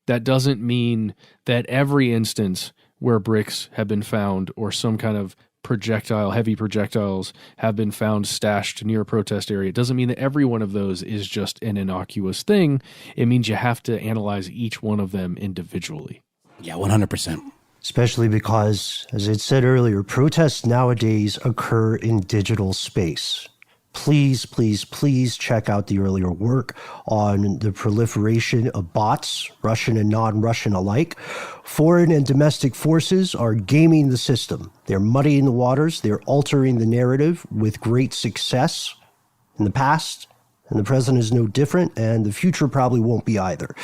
that doesn't mean that every instance where bricks have been found or some kind of heavy projectiles have been found stashed near a protest area, it doesn't mean that every one of those is just an innocuous thing. It means you have to analyze each one of them individually. Yeah, 100%. Especially because, as I said earlier, protests nowadays occur in digital space. Please, please, please check out the earlier work on the proliferation of bots, Russian and non-Russian alike. Foreign and domestic forces are gaming the system. They're muddying the waters. They're altering the narrative with great success in the past. And the present is no different, and the future probably won't be either.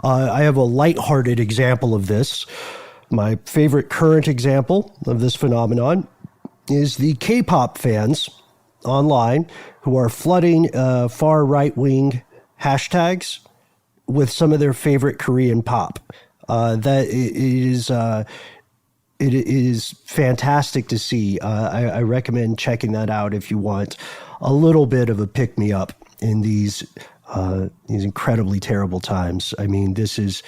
I have a lighthearted example of this. My favorite current example of this phenomenon is the K-pop fans online who are flooding far right-wing hashtags with some of their favorite Korean pop. It is fantastic to see. I recommend checking that out if you want a little bit of a pick-me-up in these incredibly terrible times. I mean, these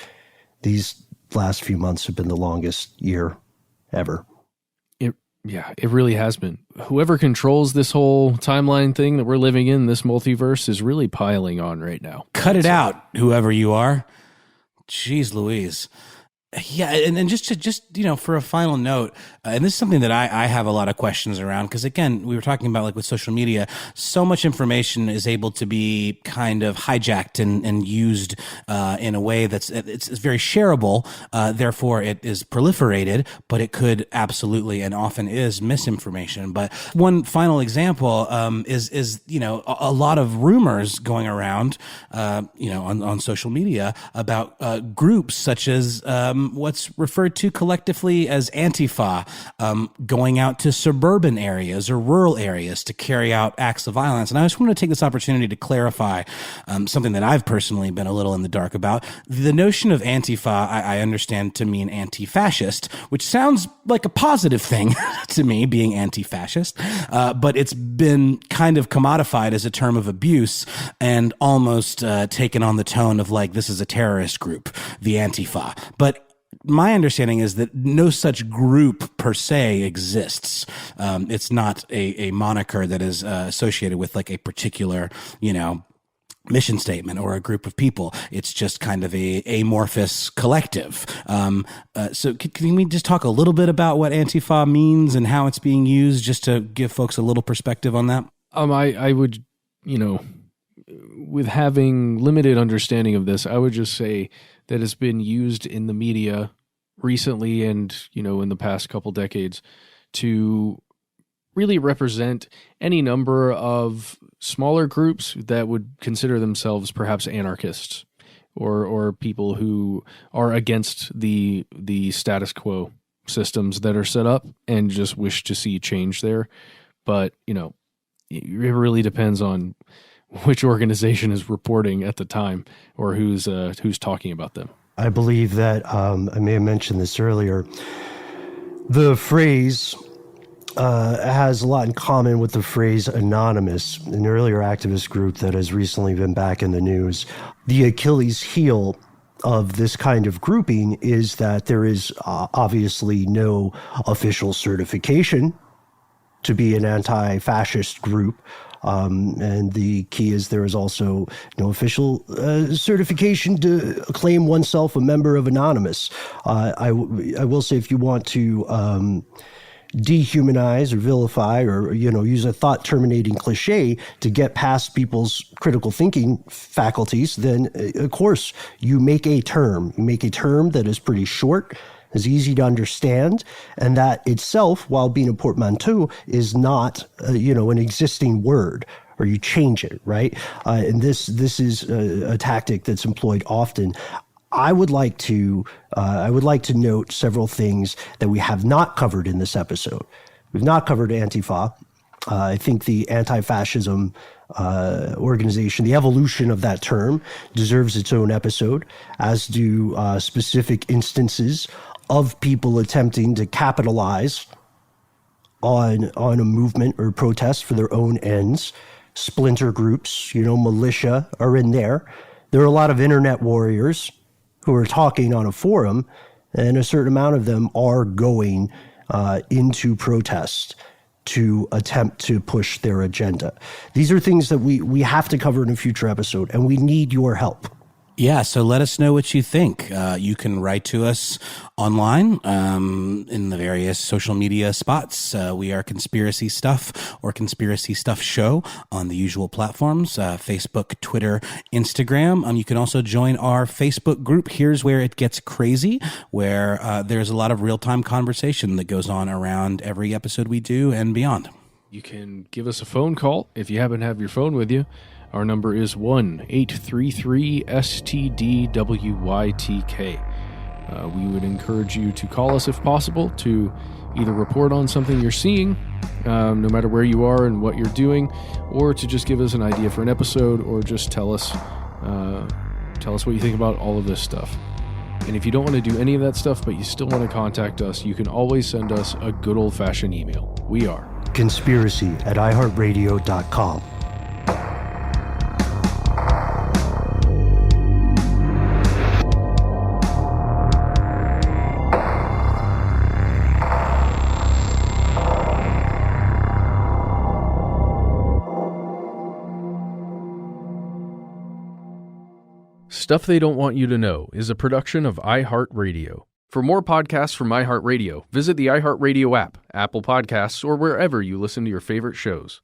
last few months have been the longest year ever. It really has been. Whoever controls this whole timeline thing that we're living in, this multiverse, is really piling on right now. Cut it out, whoever you are. Jeez Louise. Yeah, and just for a final note, and this is something that I have a lot of questions around, because again, we were talking about with social media, so much information is able to be kind of hijacked and used in a way it's very shareable. Therefore, it is proliferated, but it could absolutely and often is misinformation. But one final example is a lot of rumors going around on social media about groups such as what's referred to collectively as Antifa, going out to suburban areas or rural areas to carry out acts of violence. And I just want to take this opportunity to clarify something that I've personally been a little in the dark about. The notion of Antifa, I understand to mean anti-fascist, which sounds like a positive thing to me, being anti-fascist, but it's been kind of commodified as a term of abuse and almost taken on the tone of this is a terrorist group, the Antifa. But my understanding is that no such group per se exists. It's not a moniker that is associated with a particular, mission statement or a group of people. It's just kind of a amorphous collective. So can we just talk a little bit about what Antifa means and how it's being used, just to give folks a little perspective on that? I would, with having limited understanding of this, I would just say that it's been used in the media recently and, in the past couple decades to really represent any number of smaller groups that would consider themselves perhaps anarchists or people who are against the status quo systems that are set up and just wish to see change there. But, it really depends on which organization is reporting at the time or who's talking about them. I believe that, I may have mentioned this earlier, the phrase has a lot in common with the phrase anonymous, an earlier activist group that has recently been back in the news. The Achilles heel of this kind of grouping is that there is obviously no official certification to be an anti-fascist group. And the key is there is also no official certification to claim oneself a member of Anonymous. I will say, if you want to dehumanize or vilify or, use a thought-terminating cliche to get past people's critical thinking faculties, then, of course, you make a term. You make a term that is pretty short, is easy to understand, and that itself, while being a portmanteau, is not, an existing word, or you change it, right? And this is a tactic that's employed often. I would like to note several things that we have not covered in this episode. We've not covered Antifa. I think the anti-fascism organization, the evolution of that term, deserves its own episode, as do specific instances of people attempting to capitalize on a movement or protest for their own ends. Splinter groups, militia are in there. There are a lot of internet warriors who are talking on a forum, and a certain amount of them are going into protest to attempt to push their agenda. These are things that we have to cover in a future episode, and we need your help. Yeah, so let us know what you think. You can write to us online in the various social media spots. We are Conspiracy Stuff or Conspiracy Stuff Show on the usual platforms, Facebook, Twitter, Instagram. You can also join our Facebook group, Here's Where It Gets Crazy, where there's a lot of real-time conversation that goes on around every episode we do and beyond. You can give us a phone call if you happen to have your phone with you. Our number is 1-833-STDWYTK. We would encourage you to call us if possible to either report on something you're seeing, no matter where you are and what you're doing, or to just give us an idea for an episode, or just tell us what you think about all of this stuff. And if you don't want to do any of that stuff, but you still want to contact us, you can always send us a good old-fashioned email. We are conspiracy@iHeartRadio.com. Stuff They Don't Want You to Know is a production of iHeartRadio. For more podcasts from iHeartRadio, visit the iHeartRadio app, Apple Podcasts, or wherever you listen to your favorite shows.